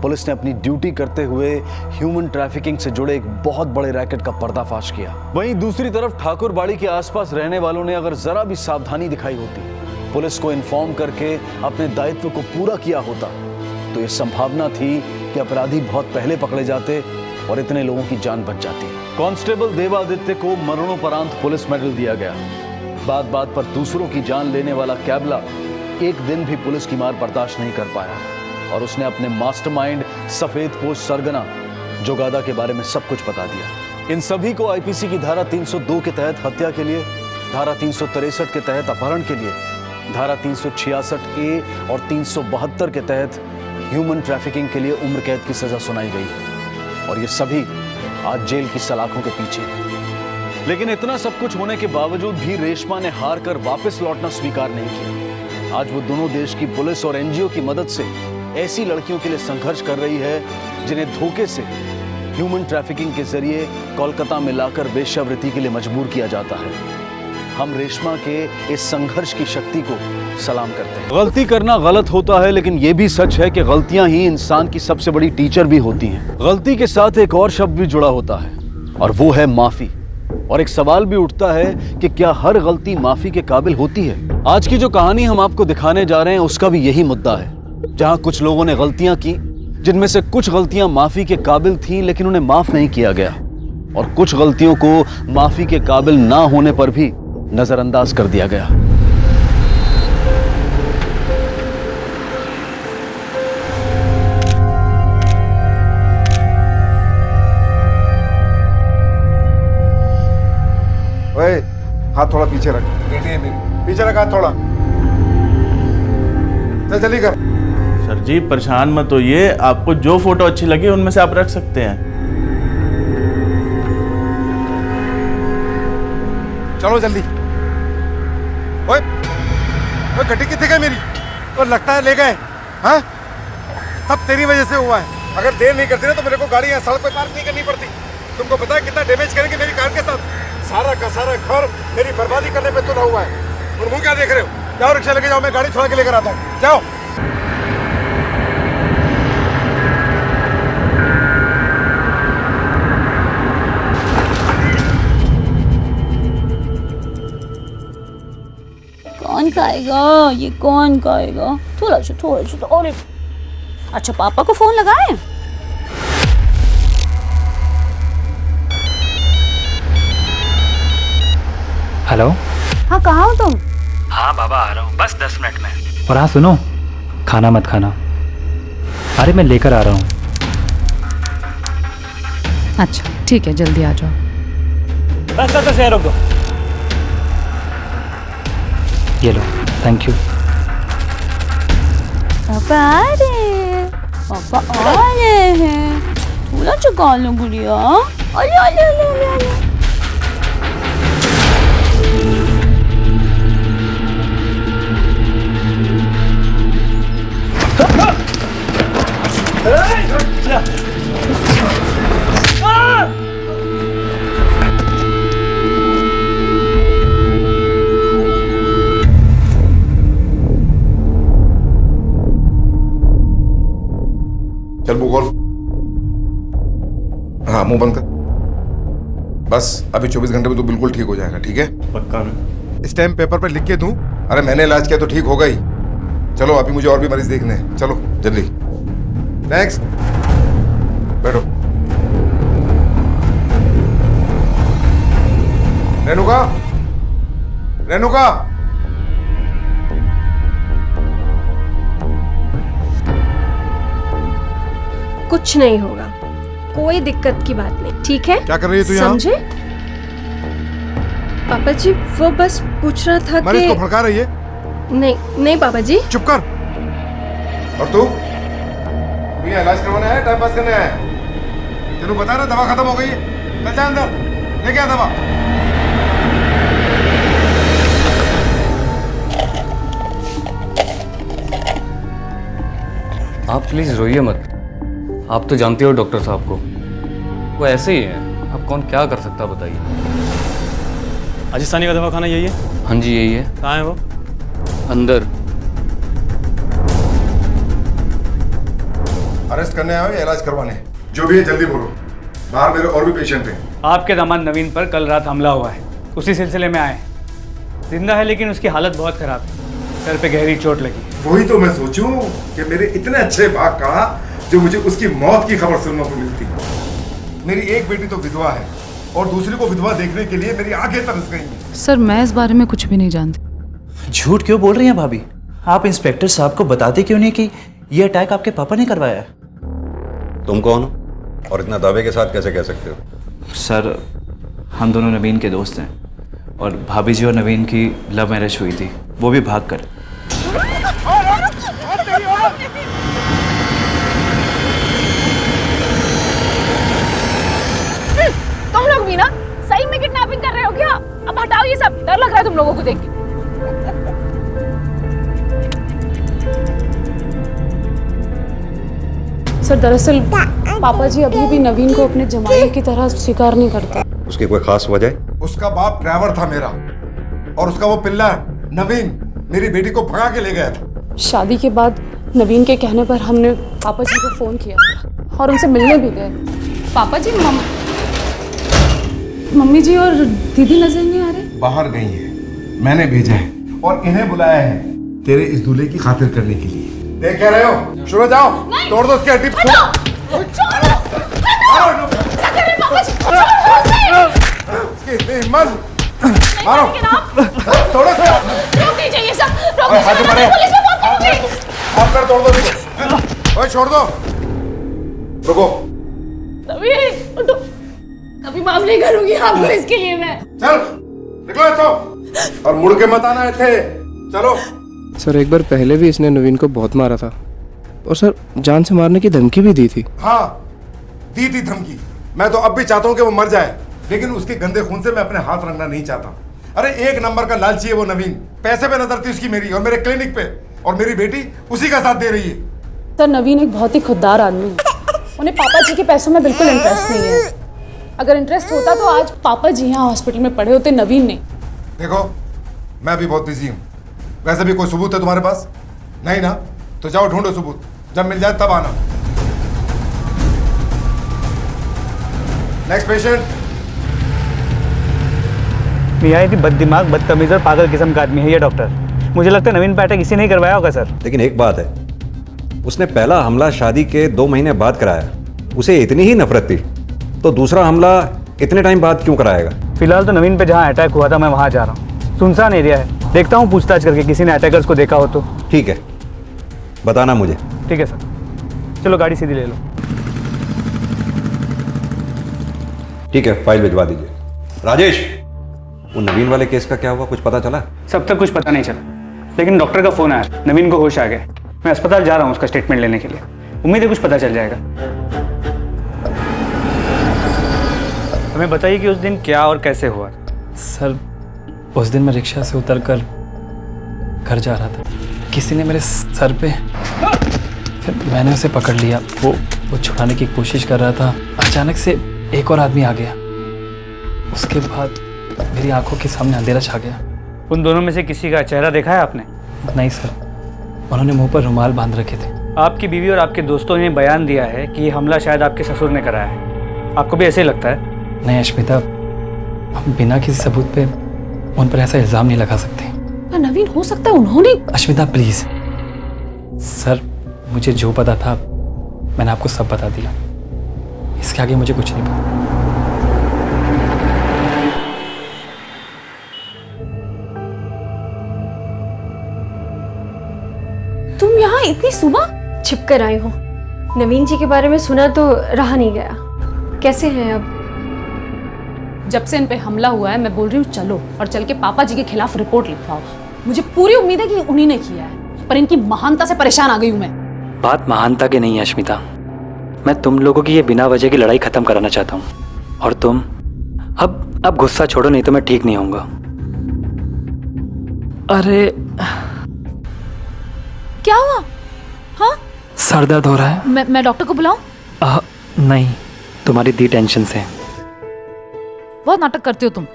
पुलिस ने अपनी ड्यूटी करते हुए ह्यूमन ट्रैफिकिंग से जुड़े एक बहुत बड़े रैकेट का पर्दाफाश किया। वहीं दूसरी तरफ ठाकुरबाड़ी के आसपास रहने वालों ने अगर जरा भी सावधानी दिखाई होती, पुलिस को इन्फॉर्म करके अपने दायित्व को पूरा किया होता, तो ये संभावना थी कि अपराधी बहुत पहले पकड़े जाते और इतने लोगों की जान बच जाती। कांस्टेबल देवादित्य को मरणोपरांत पुलिस मेडल दिया गया। बात बात पर दूसरों की जान लेने वाला कैबला एक दिन भी पुलिस की मार बर्दाश्त नहीं कर पाया और उसने अपने मास्टरमाइंड सफेद पोश सरगना जोगादा के बारे में सब कुछ बता दिया। इन सभी को आईपीसी की धारा 302 के तहत हत्या के लिए, धारा 363 के तहत अपहरण के लिए, धारा 366 ए और 372 के तहत ह्यूमन ट्रैफिकिंग के लिए उम्र कैद की सजा सुनाई गई और ये सभी आज जेल की सलाखों के पीछे। लेकिन इतना सब कुछ होने के बावजूद भी रेशमा ने हार कर वापस लौटना स्वीकार नहीं किया। आज वो दोनों देश की पुलिस और एनजीओ की मदद से ऐसी लड़कियों के लिए संघर्ष कर रही है जिन्हें धोखे से ह्यूमन ट्रैफिकिंग के जरिए कोलकाता में लाकर वेश्यावृत्ति के लिए मजबूर किया जाता है। हम रेशमा के इस संघर्ष की शक्ति को सलाम करते हैं। गलती करना गलत होता है, लेकिन यह भी सच है कि गलतियां ही इंसान की सबसे बड़ी टीचर भी होती हैं। गलती के साथ एक और शब्द भी जुड़ा होता है और वो है माफी। और एक सवाल भी उठता है कि क्या हर गलती माफी के काबिल होती है? आज की जो कहानी हम आपको दिखाने जा रहे हैं उसका भी यही मुद्दा है, जहां कुछ लोगों ने गलतियां की जिनमें से कुछ गलतियां माफी के काबिल थीं लेकिन उन्हें माफ नहीं किया गया, और कुछ गलतियों को माफी के काबिल ना होने पर भी नजरअंदाज कर दिया गया। हाथ थोड़ा पीछे रख, बेटी है मेरी, पीछे रख हाथ थोड़ा। चल जल्दी कर। सर जी परेशान मत होइए, आपको जो फोटो अच्छी लगी उनमें से आप रख सकते हैं। चलो जल्दी। ओए ओए गड्डी कितने गई मेरी? और लगता है ले गए। हाँ सब तेरी वजह से हुआ है। अगर देर नहीं करती ना तो मेरे को गाड़ी यहाँ सड़क पे पार्क नहीं करनी पड़ती। तुमको पता है कितना डैमेज करेंगे मेरी कार के साथ? सारा का सारा घर मेरी बर्बादी करने पे तुला हुआ है। और मुंह क्या देख रहे हो? जाओ रिक्शा लेके जाओ, मैं गाड़ी छोड़ा के लेकर आता हूँ। जाओ। कौन खाएगा ये, कौन खाएगा? थोड़ा सा और अच्छा पापा को फोन लगाए। हेलो। हाँ कहाँ हो तुम? हाँ बाबा आ रहा हूँ बस 10 मिनट में। और हाँ सुनो, खाना मत खाना। अरे मैं लेकर आ रहा हूँ। अच्छा ठीक है, जल्दी आ जाओ। बस रोक दो। ये लो, थैंक यू। पापा आ रहे हैं। थोड़ा चुका लो गुड़िया। अले। चल मुंह खोल। हाँ मुंह बंद कर। बस अभी 24 घंटे में तो बिल्कुल ठीक हो जाएगा, ठीक है? पक्का ना? स्टैम्प पेपर पे लिख के दूं? अरे मैंने इलाज किया तो ठीक हो गई। चलो अभी मुझे और भी मरीज देखने हैं, चलो जल्दी। नेक्स्ट बैठो। रेणुका, रेणुका। कुछ नहीं होगा, कोई दिक्कत की बात नहीं, ठीक है? क्या कर रही है तू यहाँ? समझे? पापा जी वो बस पूछ रहा था मरीज कि को भड़का रही है? नहीं पापा जी। चुप कर। और तू यहाँ इलाज करवाना है, टाइम पास करना है? तेरे बता रहा दवा खत्म हो गई है, चल जा अंदर लेके आ दवा। आप प्लीज रोइए मत। आप तो जानते हो डॉक्टर साहब को, वो ऐसे ही है। अब कौन क्या कर सकता बताइए। राजस्थानी का दवाखाना यही है? हाँ जी यही है। कहाँ है वो? अंदर। अरेस्ट करने आए हो या इलाज करवाने? जो भी है जल्दी बोलो, बाहर मेरे और भी पेशेंट हैं। आपके दामाद नवीन पर कल रात हमला हुआ है, उसी सिलसिले में आए। जिंदा है लेकिन उसकी हालत बहुत खराब है, सर पे गहरी चोट लगी। वही तो मैं सोचूं कि मेरे इतने अच्छे भाग का जो मुझे उसकी मौत की खबर सुनने को मिलती। मेरी एक बेटी तो विधवा है और दूसरी को विधवा देखने के लिए मेरी आंखें तरस गई हैं। सर मैं इस बारे में कुछ भी नहीं जानती। झूठ क्यों बोल रही हैं भाभी? आप इंस्पेक्टर साहब को बताते क्यों नहीं कि ये अटैक आपके पापा ने करवाया है? तुम कौन हो और इतना दावे के साथ कैसे कह सकते हो? सर हम दोनों नवीन के दोस्त हैं और भाभी जी और नवीन की लव मैरिज हुई थी, वो भी भाग कर। तुम लोग भी ना सही में किडनैपिंग कर रहे हो क्या? अब हटाओ ये सब, डर लग रहा है तुम लोगों को देख के। सर दरअसल पापा जी अभी भी नवीन को अपने जमाई की तरह स्वीकार नहीं करते। उसकी कोई खास वजह? उसका बाप ड्राइवर था मेरा और उसका वो पिल्ला नवीन मेरी बेटी को भगा के ले गया था। शादी के बाद नवीन के कहने पर हमने पापा जी को फोन किया और उनसे मिलने भी गए। पापा जी मम्मी जी और दीदी नजर नहीं आ रहे? बाहर गई है, मैंने भेजा है और इन्हें बुलाया है तेरे इस दूल्हे की खातिर करने के लिए। देख क्या रहे हो? शुरू जाओ, तोड़ दो उसकी हड्डी। हिम्मत मारो, तोड़ो से। रोक दीजिए ये सब, रोक हाथ दीजिए, पुलिस में फोन करूंगी। आप कर तोड़ दो इसको। ओए छोड़ दो, रुको। नवीन उठो, कभी माफ नहीं करूंगी हाँ पुलिस के लिए मैं। चल निकलो तो, और मुड़ के मत आना थे। चलो। सर एक बार पहले भी इसने नवीन को बहुत मारा था और सर जान से मारने की धमकी भी दी थी। हाँ, दी थी धमकी। मैं तो अब भी चाहता हूँ कि वो मर जाए, लेकिन उसके गंदे खून से मैं अपने हाथ रंगना नहीं चाहता। अरे एक नंबर का लालची है वो नवीन। पैसे पे नजर थी उसकी मेरी और मेरे क्लिनिक पे, और मेरी बेटी उसी का साथ दे रही है। सर नवीन एक बहुत ही खुददार आदमी है। उन्हें पापा जी के पैसों में बिल्कुल इंटरेस्ट नहीं है। अगर इंटरेस्ट होता तो आज पापा जी यहाँ हॉस्पिटल में पड़े होते, नवीन नहीं। देखो मैं भी बहुत बिजी हूँ। वैसे भी कोई सबूत है तुम्हारे पास? नहीं ना? तो जाओ ढूंढो सबूत, जब मिल जाए तब आना। Next patient. निहायत ही बददिमाग, बदतमीज और पागल किस्म का आदमी है ये डॉक्टर। मुझे लगता है नवीन पे अटैक इसी ने करवाया होगा सर। लेकिन एक बात है, उसने पहला हमला शादी के 2 महीने बाद कराया। उसे इतनी ही नफरत थी तो दूसरा हमला इतने टाइम बाद क्यों कराएगा? फिलहाल तो नवीन पे जहाँ अटैक हुआ था मैं वहाँ जा रहा हूँ। सुनसान एरिया है, देखता हूँ पूछताछ करके किसी ने अटैकर्स को देखा हो तो। ठीक है, बताना मुझे। ठीक है सर, चलो गाड़ी सीधी ले लो। ठीक है, फाइल भिजवा दीजिए। राजेश, वो नवीन वाले केस का क्या हुआ, कुछ पता चला? सब तक कुछ पता नहीं चला, लेकिन डॉक्टर का फोन आया, नवीन को होश आ गया। मैं अस्पताल जा रहा हूँ उसका स्टेटमेंट लेने के लिए। उम्मीद है कुछ पता चल जाएगा। हमें बताइए कि उस दिन क्या और कैसे हुआ। सर उस दिन मैं रिक्शा से उतरकर घर जा रहा था, किसी ने मेरे सर पे, फिर मैंने उसे पकड़ लिया। वो छुड़ाने की कोशिश कर रहा था। अचानक से एक और आदमी आ गया। उसके बाद मेरी आंखों के सामने अंधेरा छा गया। उन दोनों में से किसी का चेहरा देखा है आपने? नहीं सर, उन्होंने मुंह पर रुमाल बांध रखे थे। आपकी बीवी और आपके दोस्तों ने बयान दिया है कि ये हमला शायद आपके ससुर ने कराया है। आपको भी ऐसे ही लगता है? नहीं अश्मिता, हम बिना किसी सबूत पे उन पर ऐसा इल्जाम नहीं लगा सकते। पर नवीन हो सकता है उन्होंने। अश्मिता प्लीज। सर मुझे जो पता था मैंने आपको सब बता दिया, इसके आगे मुझे कुछ नहीं पता। तुम यहाँ इतनी सुबह? छिप कर आई हूँ। नवीन जी के बारे में सुना तो रहा नहीं गया। कैसे हैं अब? जब से इन पे हमला हुआ है मैं बोल रही हूँ चलो और चल के पापा जी के खिलाफ रिपोर्ट लिखवाओ। मुझे पूरी उम्मीद है कि उन्हीं ने किया है, पर इनकी महानता से परेशान आ गई हूँ मैं। बात महानता की नहीं है अश्मिता, मैं तुम लोगों की ये बिना वजह की लड़ाई खत्म कराना चाहता हूँ। और तुम अब गुस्सा छोड़ो, नहीं तो मैं ठीक नहीं होऊंगा। अरे क्या हुआ? हाँ सर दर्द हो रहा है। मैं डॉक्टर को बुलाऊं? नहीं, तुम्हारी दी टेंशन से। बहुत नाटक करती हो तुम।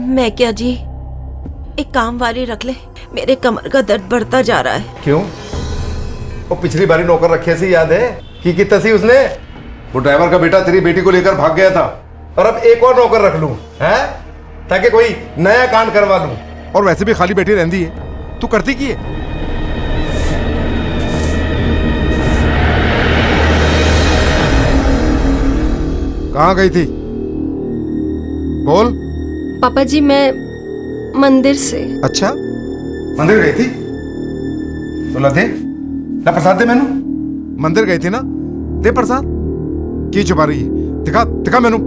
मैं क्या जी, एक काम वाली रख ले, मेरे कमर का दर्द बढ़ता जा रहा है। क्यों? वो पिछली बारी नौकर रखे से याद है की तसी उसने? वो ड्राइवर का बेटा तेरी बेटी को लेकर भाग गया था, और अब एक और नौकर रख लूं हैं, ताकि कोई नया कांड करवा लूं। और वैसे भी खाली बैठी रहती है, तू करती की है? कहाँ गई थी? बोल। पापा जी मैं मंदिर से। अच्छा, मंदिर गई थी? तो ला दे, ला प्रसाद दे मैनू। मंदिर गई थी ना, दे प्रसाद। की छुपा रही है? दिखा दिखा मैनू।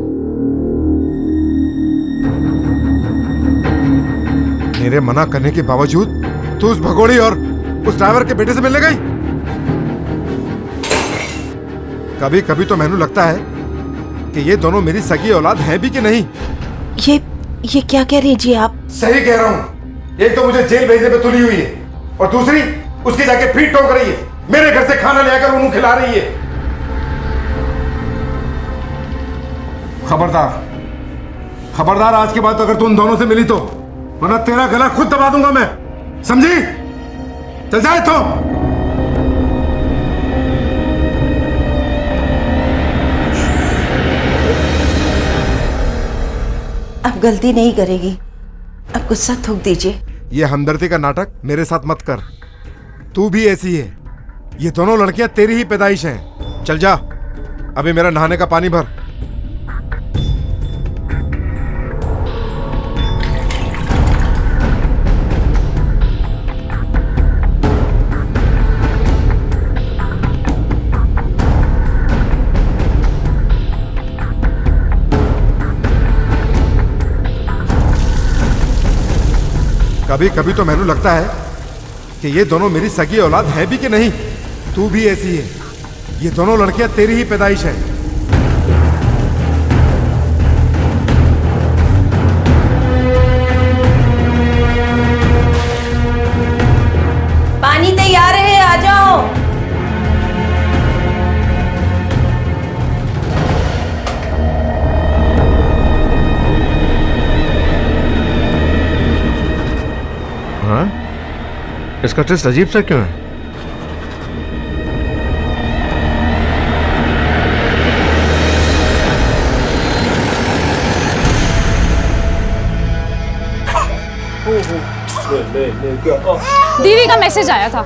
मेरे मना करने के बावजूद तू उस भगोड़ी और उस ड्राइवर के बेटे से मिलने गई? कभी कभी तो मैनू लगता है कि ये दोनों मेरी सगी औलाद है भी कि नहीं। ये क्या कह रही जी आप? सही कह रहा हूँ। एक तो मुझे जेल भेजने पे तुली हुई है, और दूसरी उसकी जाके पीठ ठोक रही है, मेरे घर से खाना लेकर उन्हें खिला रही है। खबरदार, खबरदार, आज के बाद अगर तू उन दोनों से मिली तो, वरना तेरा गला खुद दबा दूंगा मैं, समझी? चल जाए तो। अब गलती नहीं करेगी, अब गुस्सा थूक दीजिए। ये हमदर्दी का नाटक मेरे साथ मत कर। तू भी ऐसी है। ये दोनों लड़कियां तेरी ही पैदाइश हैं। चल जा, अभी मेरा नहाने का पानी भर। कभी कभी तो मैंने लगता है कि ये दोनों मेरी सगी औलाद है भी कि नहीं। तू भी ऐसी है, ये दोनों लड़कियां तेरी ही पैदाइश है। पानी तैयार है, आ जाओ। हाँ, इसका टेस्ट अजीब सा क्यों है? दीदी का मैसेज आया था,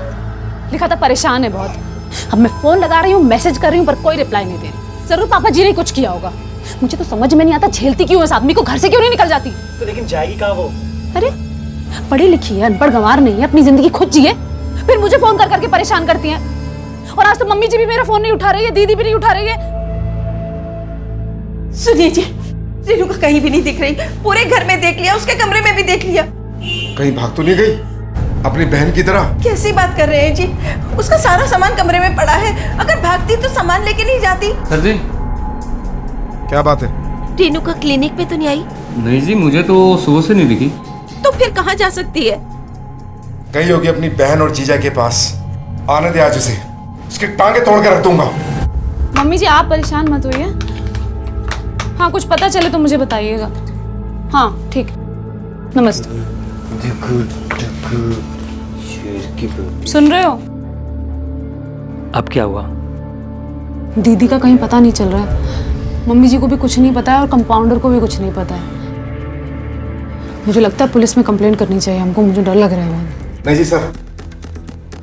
लिखा था परेशान है बहुत। अब मैं फोन लगा रही हूँ, मैसेज कर रही हूँ, पर कोई रिप्लाई नहीं दे रही। जरूर पापा जी ने कुछ किया होगा। मुझे तो समझ में नहीं आता झेलती क्यों इस आदमी को, घर से क्यों नहीं निकल जाती। तो लेकिन जाएगी कहाँ वो? अरे पढ़ी लिखी है, अनपढ़ गंवार नहीं है, अपनी जिंदगी खुद जिए, फिर मुझे फोन कर करके परेशान करती हैं। और आज तो मम्मी जी भी मेरा फोन नहीं उठा रही है, दीदी भी नहीं उठा रही है। सुनिए जी, रेणुका कहीं भी नहीं दिख रही। पूरे घर में देख लिया, उसके कमरे में भी देख लिया। कहीं भाग तो नहीं गई अपनी बहन की तरह? कैसी बात कर रहे हैं जी, उसका सारा सामान कमरे में पड़ा है। अगर भागती तो सामान लेके नहीं जाती। सर जी, क्या बात है? रेणुका क्लिनिक पे तो नहीं आई? नहीं जी, मुझे तो सुबह से नहीं दिखी। तो फिर कहाँ जा सकती है? गई होगी अपनी बहन और जीजा के पास। आने दे आज उसे, उसकी टांगे तोड़ के रख दूंगा। मम्मी जी आप परेशान मत होइए। हाँ कुछ पता चले तो मुझे बताइएगा। हाँ ठीक, नमस्ते। सुन रहे हो? अब क्या हुआ? दीदी का कहीं पता नहीं चल रहा है। मम्मी जी को भी कुछ नहीं पता है और कंपाउंडर को भी कुछ नहीं पता है। मुझे लगता है पुलिस में कंप्लेंट करनी चाहिए हमको, मुझे डर लग रहा है बहुत। नहीं जी सर,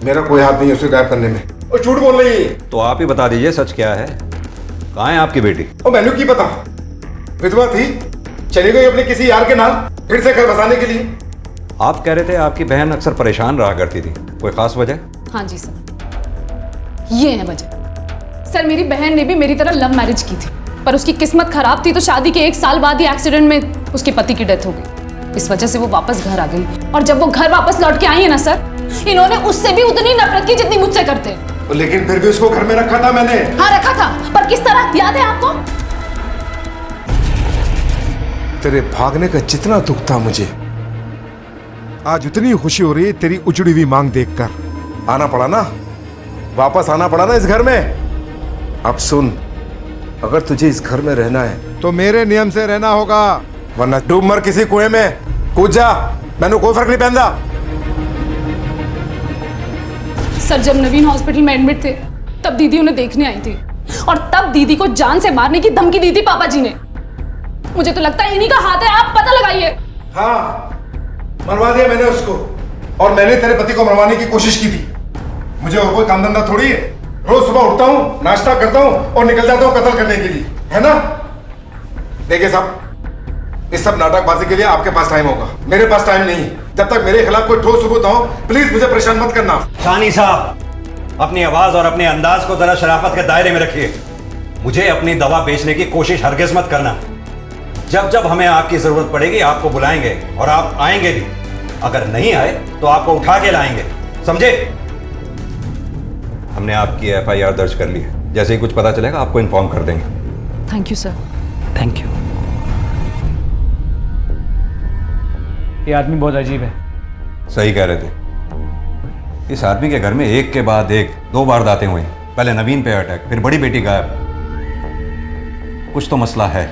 मेरा कोई हाथ नहीं है उसे गायब करने में। और झूठ बोल रही है। तो आप ही बता दीजिए सच क्या है, कहाँ है आपकी बेटी? और मैंने की पता, विधवा थी, चली गई अपने किसी यार के नाम, फिर से घर बसाने के लिए। आप कह रहे थे आपकी बहन अक्सर परेशान रहा करती थी, कोई खास वजह? हाँ जी सर, ये है वजह। सर मेरी बहन ने भी मेरी तरह लव मैरिज की थी, पर उसकी किस्मत खराब थी तो शादी के 1 साल बाद ही एक्सीडेंट में उसके पति की डेथ हो गई। इस वजह से वो वापस घर आ गई, और जब वो घर वापस लौट के आई है ना सर, इन्होंने उससे भी उतनी नफरत की जितनी मुझसे करते। लेकिन फिर भी उसको घर में रखा था मैंने। हाँ रखा था, पर किस तरह याद है आपको? तेरे भागने का जितना दुख था मुझे, आज उतनी खुशी हो रही है तेरी उजड़ी हुई मांग देखकर। आना पड़ा ना, वापस आना पड़ा ना इस घर में। अब सुन, अगर तुझे इस घर में रहना है तो मेरे नियम से रहना होगा, वरना डूब मर किसी कुएं में, कूद जा, मैंने कोई फर्क नहीं पहनता। सर जब नवीन हॉस्पिटल में एडमिट थे तब दीदी उन्हें देखने आई थी, और तब दीदी को जान से मारने की धमकी दी थी पापा जी ने। मुझे तो लगता है इन्हीं का हाथ है, आप पता लगाइए। हाँ, मरवा दिया मैंने उसको, और मैंने तेरे पति को मरवाने की कोशिश की थी। मुझे और कोई काम धंधा थोड़ी है, रोज सुबह उठता हूँ, नाश्ता करता हूँ और निकल जाता हूँ कत्ल करने के लिए, है ना? देखिए साहब, इस सब नाटकबाजी के लिए आपके पास टाइम होगा, मेरे पास टाइम नहीं। जब तक मेरे खिलाफ कोई ठोस सबूत हो, प्लीज मुझे परेशान मत करना। सानी साहब, अपनी आवाज और अपने अंदाज को जरा शराफत के दायरे में रखिए। मुझे अपनी दवा बेचने की कोशिश हरगिज मत करना। जब जब हमें आपकी जरूरत पड़ेगी आपको बुलाएंगे, और आप आएंगे भी। अगर नहीं आए तो आपको उठा के लाएंगे, समझे? हमने आपकी FIR दर्ज कर ली है, जैसे ही कुछ पता चलेगा आपको इन्फॉर्म कर देंगे। Thank you sir. Thank you. ये आदमी बहुत अजीब है। सही कह रहे थे, इस आदमी के घर में एक के बाद एक 2 वारदातें हुई। पहले नवीन पे अटैक, फिर बड़ी बेटी गायब। कुछ तो मसला है।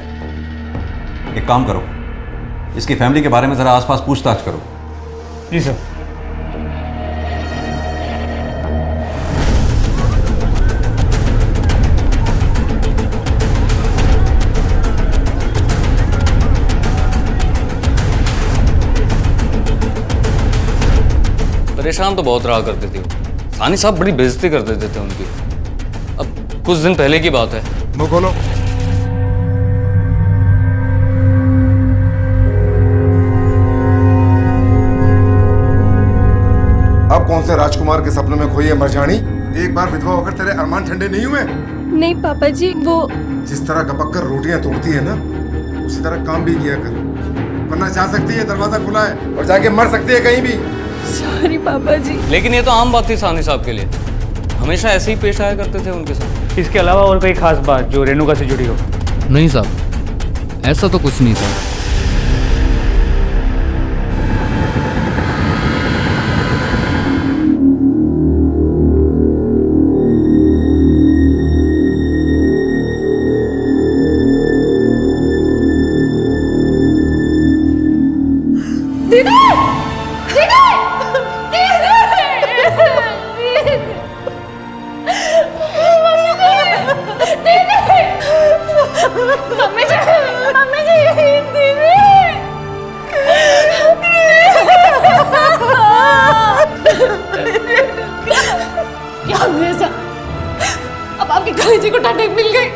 एक काम करो, इसकी फैमिली के बारे में जरा आसपास पूछताछ करो। जी सर। परेशान तो बहुत रहा करते थे। सानी साहब बड़ी बेइज्जती कर देते थे उनकी। अब कुछ दिन पहले की बात है। मुंह खोलो। अब कौन से राजकुमार के सपनों में खोई है मरजानी? एक बार विधवा होकर तेरे अरमान ठंडे नहीं हुए? नहीं पापा जी, वो जिस तरह गपक कर रोटियां तोड़ती है ना, उसी तरह काम भी किया कर, वरना जा सकती है, दरवाजा खुला है, और जाके मर सकती है कहीं भी। सॉरी पापा जी। लेकिन ये तो आम बात थी साहनी साहब के लिए, हमेशा ऐसे ही पेश आया करते थे उनके साथ। इसके अलावा और कोई खास बात जो रेणुका से जुड़ी हो? नहीं साहब, ऐसा तो कुछ नहीं था। अब आपकी कलेजे को टटक मिल गई।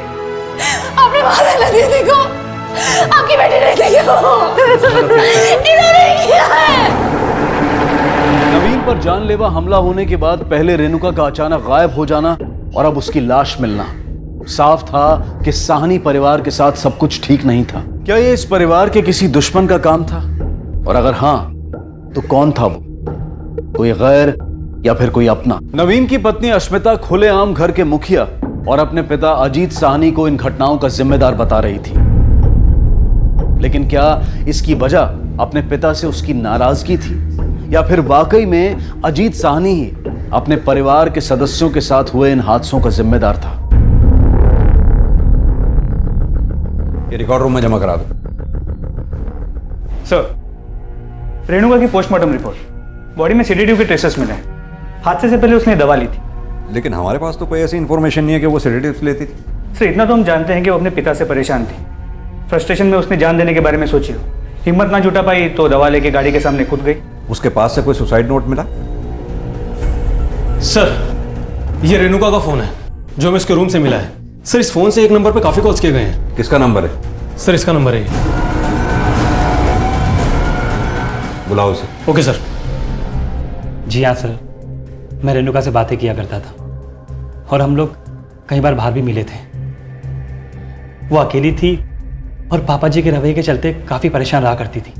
आपने मारा ना दीदी को, आपकी बेटी ने किया है। नवीन पर जानलेवा हमला होने के बाद पहले रेणुका का अचानक गायब हो जाना और अब उसकी लाश मिलना, साफ था कि साहनी परिवार के साथ सब कुछ ठीक नहीं था। क्या ये इस परिवार के किसी दुश्मन का काम था? और अगर हां, तो कौन था वो? कोई गैर या फिर कोई अपना? नवीन की पत्नी अश्मिता खुलेआम घर के मुखिया और अपने पिता अजीत साहनी को इन घटनाओं का जिम्मेदार बता रही थी। लेकिन क्या इसकी वजह अपने पिता से उसकी नाराजगी थी, या फिर वाकई में अजीत साहनी ही अपने परिवार के सदस्यों के साथ हुए इन हादसों का जिम्मेदार था? ये रिकॉर्ड रूम में जमा करा दो। सर, रेणुका की पोस्टमार्टम रिपोर्ट, बॉडी में सेडेटिव के ट्रेसेस मिले हैं। हादसे से पहले उसने दवा ली थी। लेकिन हमारे पास तो कोई ऐसी इंफॉर्मेशन नहीं है कि वो सेडेटिव्स लेती थी। सर, इतना तो हम जानते हैं कि वो अपने पिता से परेशान थी। फ्रस्ट्रेशन में उसने जान देने के बारे में सोची हो। हिम्मत ना जुटा पाई तो दवा लेके गाड़ी के सामने कूद गई। उसके पास से कोई सुसाइड नोट मिला? सर, ये रेणुका का फोन है जो हमें इसके रूम से मिला है। सर, इस फोन से एक नंबर पे काफी कॉल्स किए गए हैं। किसका नंबर है? सर, इसका नंबर है ये। बुलाओ उसे। Okay sir. जी हाँ सर, मैं रेणुका से बातें किया करता था और हम लोग कई बार बाहर भी मिले थे। वो अकेली थी और पापा जी के रवैये के चलते काफ़ी परेशान रहा करती थी।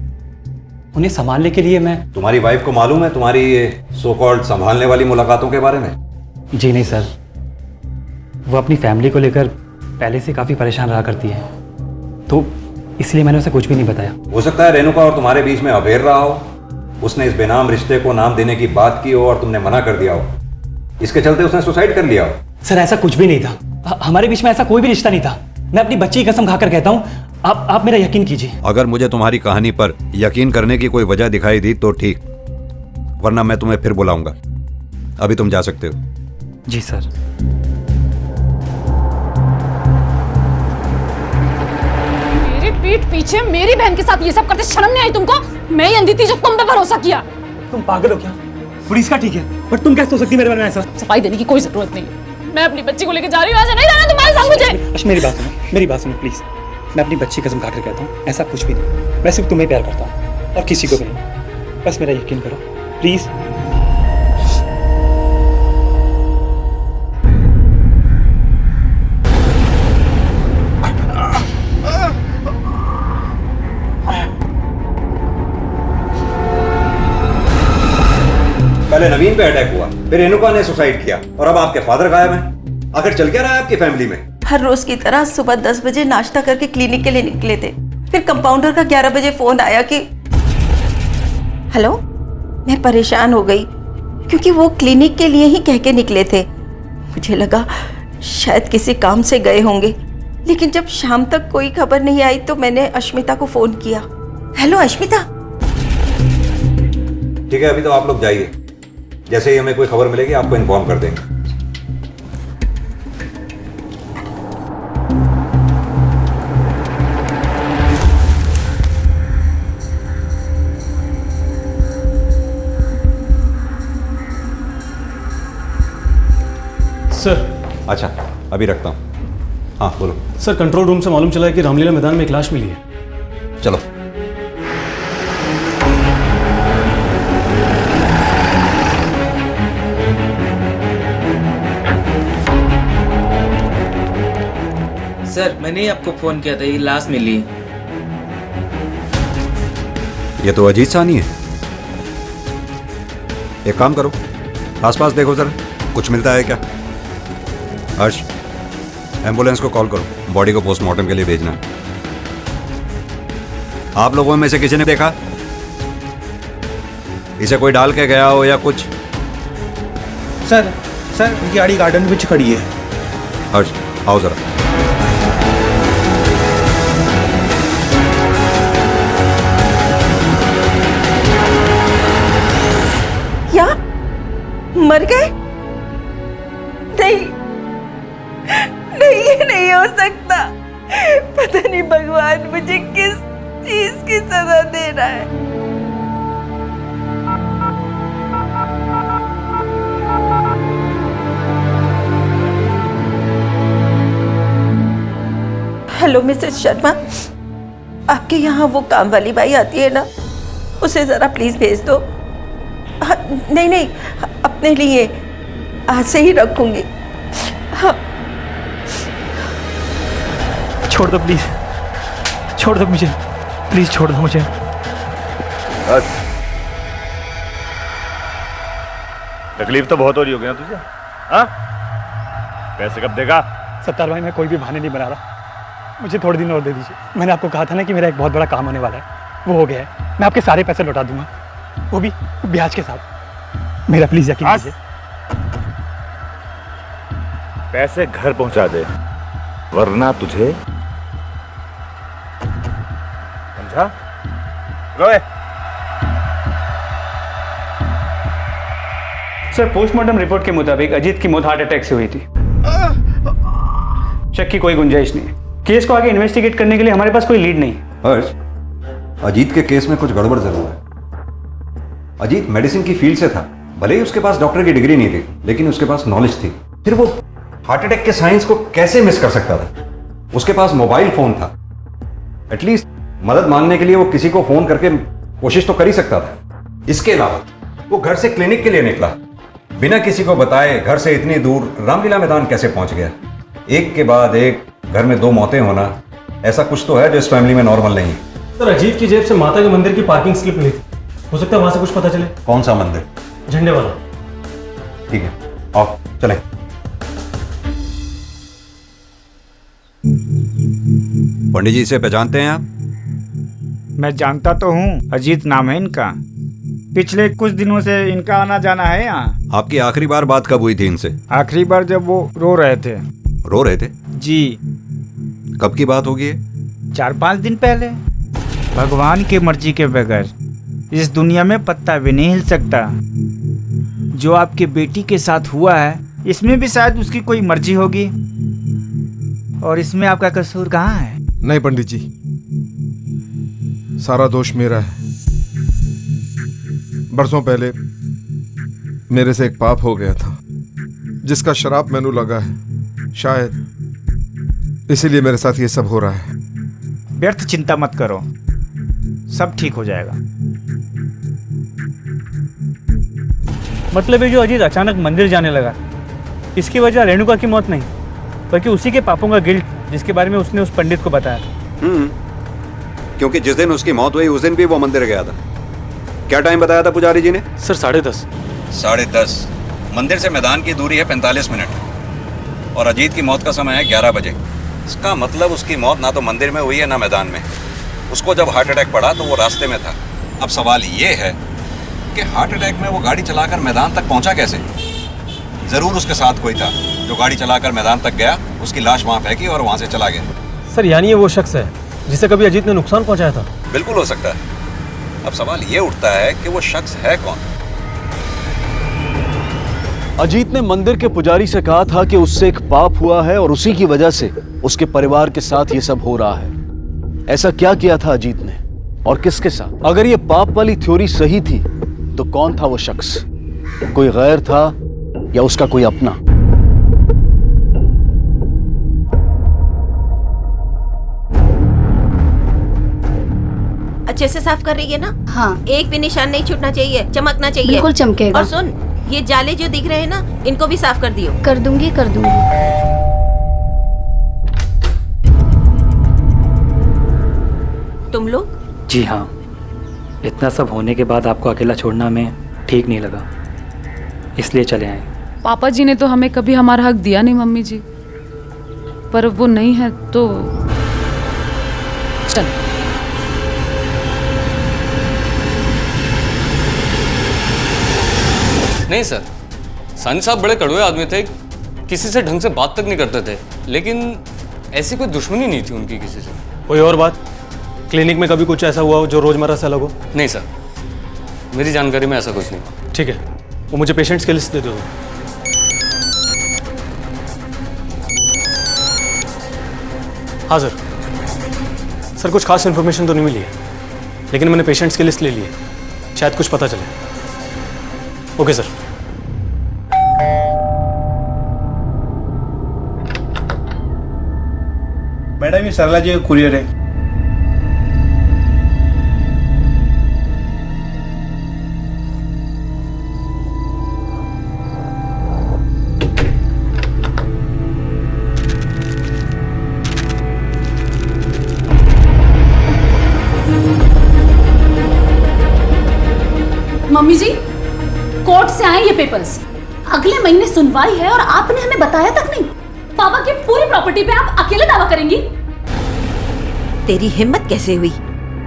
उन्हें संभालने के लिए मैं... तुम्हारी वाइफ को मालूम है तुम्हारी ये सो कॉल्ड संभालने वाली मुलाकातों के बारे में? जी नहीं सर, वो अपनी फैमिली को लेकर पहले से काफ़ी परेशान रहा करती है, तो इसलिए मैंने उसे कुछ भी नहीं बताया। हो सकता है रेणुका और तुम्हारे बीच में अफेयर रहा हो, उसने इस बेनाम रिश्ते को नाम देने की बात की हो और तुमने मना कर दिया हो, इसके चलते उसने सुसाइड कर लिया हो। सर, ऐसा कुछ भी नहीं था। हमारे बीच में ऐसा कोई भी रिश्ता नहीं था। मैं अपनी बच्ची की कसम खाकर कहता हूँ, आप मेरा यकीन कीजिए। अगर मुझे तुम्हारी कहानी पर यकीन करने की कोई वजह दिखाई दी तो ठीक, वरना मैं तुम्हें फिर बुलाऊंगा। अभी तुम जा सकते हो। जी सर। मेरी पीठ पीछे मेरी बहन के साथ ये सब करते शर्म नहीं आई तुमको? मैं ही अंधी थी जो तुम पे भरोसा किया। तुम पागल हो क्या? पुलिस का ठीक है, पर तुम कैसे हो सकती मेरे बारे में ऐसा? सफाई देने की कोई जरूरत नहीं। मैं अपनी बच्ची को लेकर जा रही हूँ, ऐसा नहीं रहना तुम्हारे साथ मुझे। मेरी बात सुनो प्लीज। मैं अपनी बच्ची कसम खाकर कहता हूँ, ऐसा कुछ भी नहीं। मैं सिर्फ तुम्हें प्यार करता हूँ और किसी को भी नहीं। बस मेरा यकीन करो प्लीज। पहले नवीन पे अटैक हुआ, फिर रेणुका ने सुसाइड किया और अब आपके फादर गायब हैं। आखिर चल क्या रहा है आपकी फैमिली में? हर रोज की तरह सुबह 10 बजे नाश्ता करके क्लिनिक के लिए निकले थे। फिर कंपाउंडर का 11 बजे फोन आया कि हेलो। मैं परेशान हो गई क्योंकि वो क्लिनिक के लिए ही कह के निकले थे। मुझे लगा शायद किसी काम से गए होंगे, लेकिन जब शाम तक कोई खबर नहीं आई तो मैंने अश्मिता को फोन किया। हेलो अश्मिता। ठीक है, अभी तो आप लोग जाइए, जैसे ही हमें कोई खबर मिलेगी आपको इन्फॉर्म कर देंगे। सर। अच्छा, अभी रखता हूँ। हाँ बोलो। सर, कंट्रोल रूम से मालूम चला है कि रामलीला मैदान में एक लाश मिली है। चलो। सर, मैंने ही आपको फोन किया था, ये लाश मिली। ये तो अजीत साहनी है। एक काम करो, आसपास देखो जरा, कुछ मिलता है क्या? हर्ष, एम्बुलेंस को कॉल करो, बॉडी को पोस्टमार्टम के लिए भेजना। आप लोगों में से किसी ने देखा इसे कोई डाल के गया हो या कुछ? सर उनकी गाड़ी गार्डन में खड़ी है। हर्ष, आओ जरा। क्या मर गए? नहीं नहीं, ये नहीं हो सकता। पता नहीं भगवान मुझे किस चीज की सजा दे रहा है। हेलो मिसेस शर्मा, आपके यहाँ वो काम वाली बाई आती है ना, उसे जरा प्लीज भेज दो। हाँ, नहीं, अपने लिए आज से ही रखूंगी। हाँ। छोड़ दो प्लीज, छोड़ दो मुझे, प्लीज छोड़ दो मुझे। तकलीफ तो बहुत हो रही होगी ना तुझे? हाँ? पैसे कब देगा? सत्तार भाई, मैं कोई भी बहाने नहीं बना रहा, मुझे थोड़े दिन और दे दीजिए। मैंने आपको कहा था ना कि मेरा एक बहुत बड़ा काम होने वाला है, वो हो गया है। मैं आपके सारे पैसे लौटा दूंगा, वो भी ब्याज के साथ। मेरा प्लीज यकीन कीजिए। पैसे घर पहुंचा दे, वरना तुझे, समझा? रोए। सर, पोस्टमार्टम रिपोर्ट के मुताबिक अजीत की मौत हार्ट अटैक से हुई थी। शक की कोई गुंजाइश नहीं है। केस को आगे इन्वेस्टिगेट करने के लिए हमारे पास कोई लीड नहीं। हर्ष, अजीत के केस में कुछ गड़बड़ जरूर है। अजीत मेडिसिन की फील्ड से था, भले ही उसके पास डॉक्टर की डिग्री नहीं थी, लेकिन उसके पास नॉलेज थी। फिर वो हार्ट अटैक के साइंस को कैसे मिस कर सकता था? उसके पास मोबाइल फोन था, एटलीस्ट मदद मांगने के लिए वो किसी को फोन करके कोशिश तो कर ही सकता था। इसके अलावा वो घर से क्लिनिक के लिए निकला, बिना किसी को बताए घर से इतनी दूर रामलीला मैदान कैसे पहुंच गया? एक के बाद एक घर में 2 मौतें होना, ऐसा कुछ तो है जो इस फैमिली में नॉर्मल नहीं है। सर, अजीत की जेब से माता के मंदिर की पार्किंग स्लिप मिली थी, हो सकता है वहां से कुछ पता चले। कौन सा मंदिर? झंडे वाला। ठीक है, आओ चलें। पंडित जी, इसे पहचानते हैं आप? मैं जानता तो हूँ, अजीत नाम है इनका। पिछले कुछ दिनों से इनका आना जाना है यहाँ। आपकी आखिरी बार बात कब हुई थी इनसे? आखिरी बार जब वो रो रहे थे। रो रहे थे? जी। कब की बात होगी? 4-5 दिन पहले। भगवान की मर्जी के बगैर इस दुनिया में पत्ता भी नहीं हिल सकता। जो आपकी बेटी के साथ हुआ है, इसमें भी शायद उसकी कोई मर्जी होगी, और इसमें आपका कसूर कहाँ है? नहीं पंडित जी, सारा दोष मेरा है। बरसों पहले मेरे से एक पाप हो गया था, जिसका शराब मैनू लगा है। शायद इसीलिए मेरे साथ ये सब हो रहा है। व्यर्थ चिंता मत करो, सब ठीक हो जाएगा। मतलब ये जो अजीत अचानक मंदिर जाने लगा, इसकी वजह रेणुका की मौत नहीं, बल्कि उसी के पापों का गिल्ट, जिसके बारे में उसने उस पंडित को बताया था। क्योंकि जिस दिन उसकी मौत हुई उस दिन भी वो मंदिर गया था। क्या टाइम बताया था पुजारी जी ने? सर 10:30। 10:30। मंदिर से मैदान की दूरी है 45 मिनट, और अजीत की मौत का समय है 11 बजे। इसका मतलब उसकी मौत ना तो मंदिर में हुई है ना मैदान में। उसको जब हार्ट अटैक पड़ा तो वो रास्ते में था। अब सवाल ये है कि हार्ट अटैक में वो गाड़ी चलाकर मैदान तक पहुंचा कैसे? जरूर उसके साथ कोई था जो गाड़ी चलाकर मैदान तक गया, उसकी लाश वहां फेंकी और वहां से चला गया। सर, यानी ये वो शख्स है जिसे कभी अजीत ने नुकसान पहुंचाया था? बिल्कुल हो सकता है। अब सवाल ये उठता है कि वो शख्स है कौन? अजीत ने मंदिर के पुजारी से कहा था कि उससे एक पाप हुआ है और उसी की वजह से उसके परिवार के साथ ये सब हो रहा है। ऐसा क्या किया था अजीत ने और किसके साथ? अगर ये पाप वाली थ्योरी सही थी तो कौन था वो शख्स? कोई गैर था या उसका कोई अपना? अच्छे से साफ कर रही है ना? हाँ। एक भी निशान नहीं छूटना चाहिए, चमकना चाहिए। बिल्कुल चमकेगा। और सुन, ये जाले जो दिख रहे हैं ना, इनको भी साफ कर दियो। कर दूंगी। तुम लोग? जी हाँ, इतना सब होने के बाद आपको अकेला छोड़ना हमें ठीक नहीं लगा, इसलिए चले आए। पापा जी ने तो हमें कभी हमारा हक दिया नहीं मम्मी जी, पर अब वो नहीं है तो चल। नहीं सर, सानी साहब बड़े कड़वे आदमी थे, किसी से ढंग से बात तक नहीं करते थे, लेकिन ऐसी कोई दुश्मनी नहीं थी उनकी किसी से। कोई और बात? क्लिनिक में कभी कुछ ऐसा हुआ हो जो रोजमर्रा से अलग हो? नहीं सर, मेरी जानकारी में ऐसा कुछ नहीं। ठीक है, वो मुझे पेशेंट्स की लिस्ट दे दो। हाँ सर। सर कुछ खास इन्फॉर्मेशन तो नहीं मिली है, लेकिन मैंने पेशेंट्स की लिस्ट ले ली है, शायद कुछ पता चले। Okay sir. मैडम ये सरला जी का कुरियर है। मम्मी जी, कोर्ट से आए ये पेपर्स। अगले महीने सुनवाई है और आपने हमें बताया तक नहीं। पापा की पूरी प्रॉपर्टी पे आप अकेले दावा करेंगी? तेरी हिम्मत कैसे हुई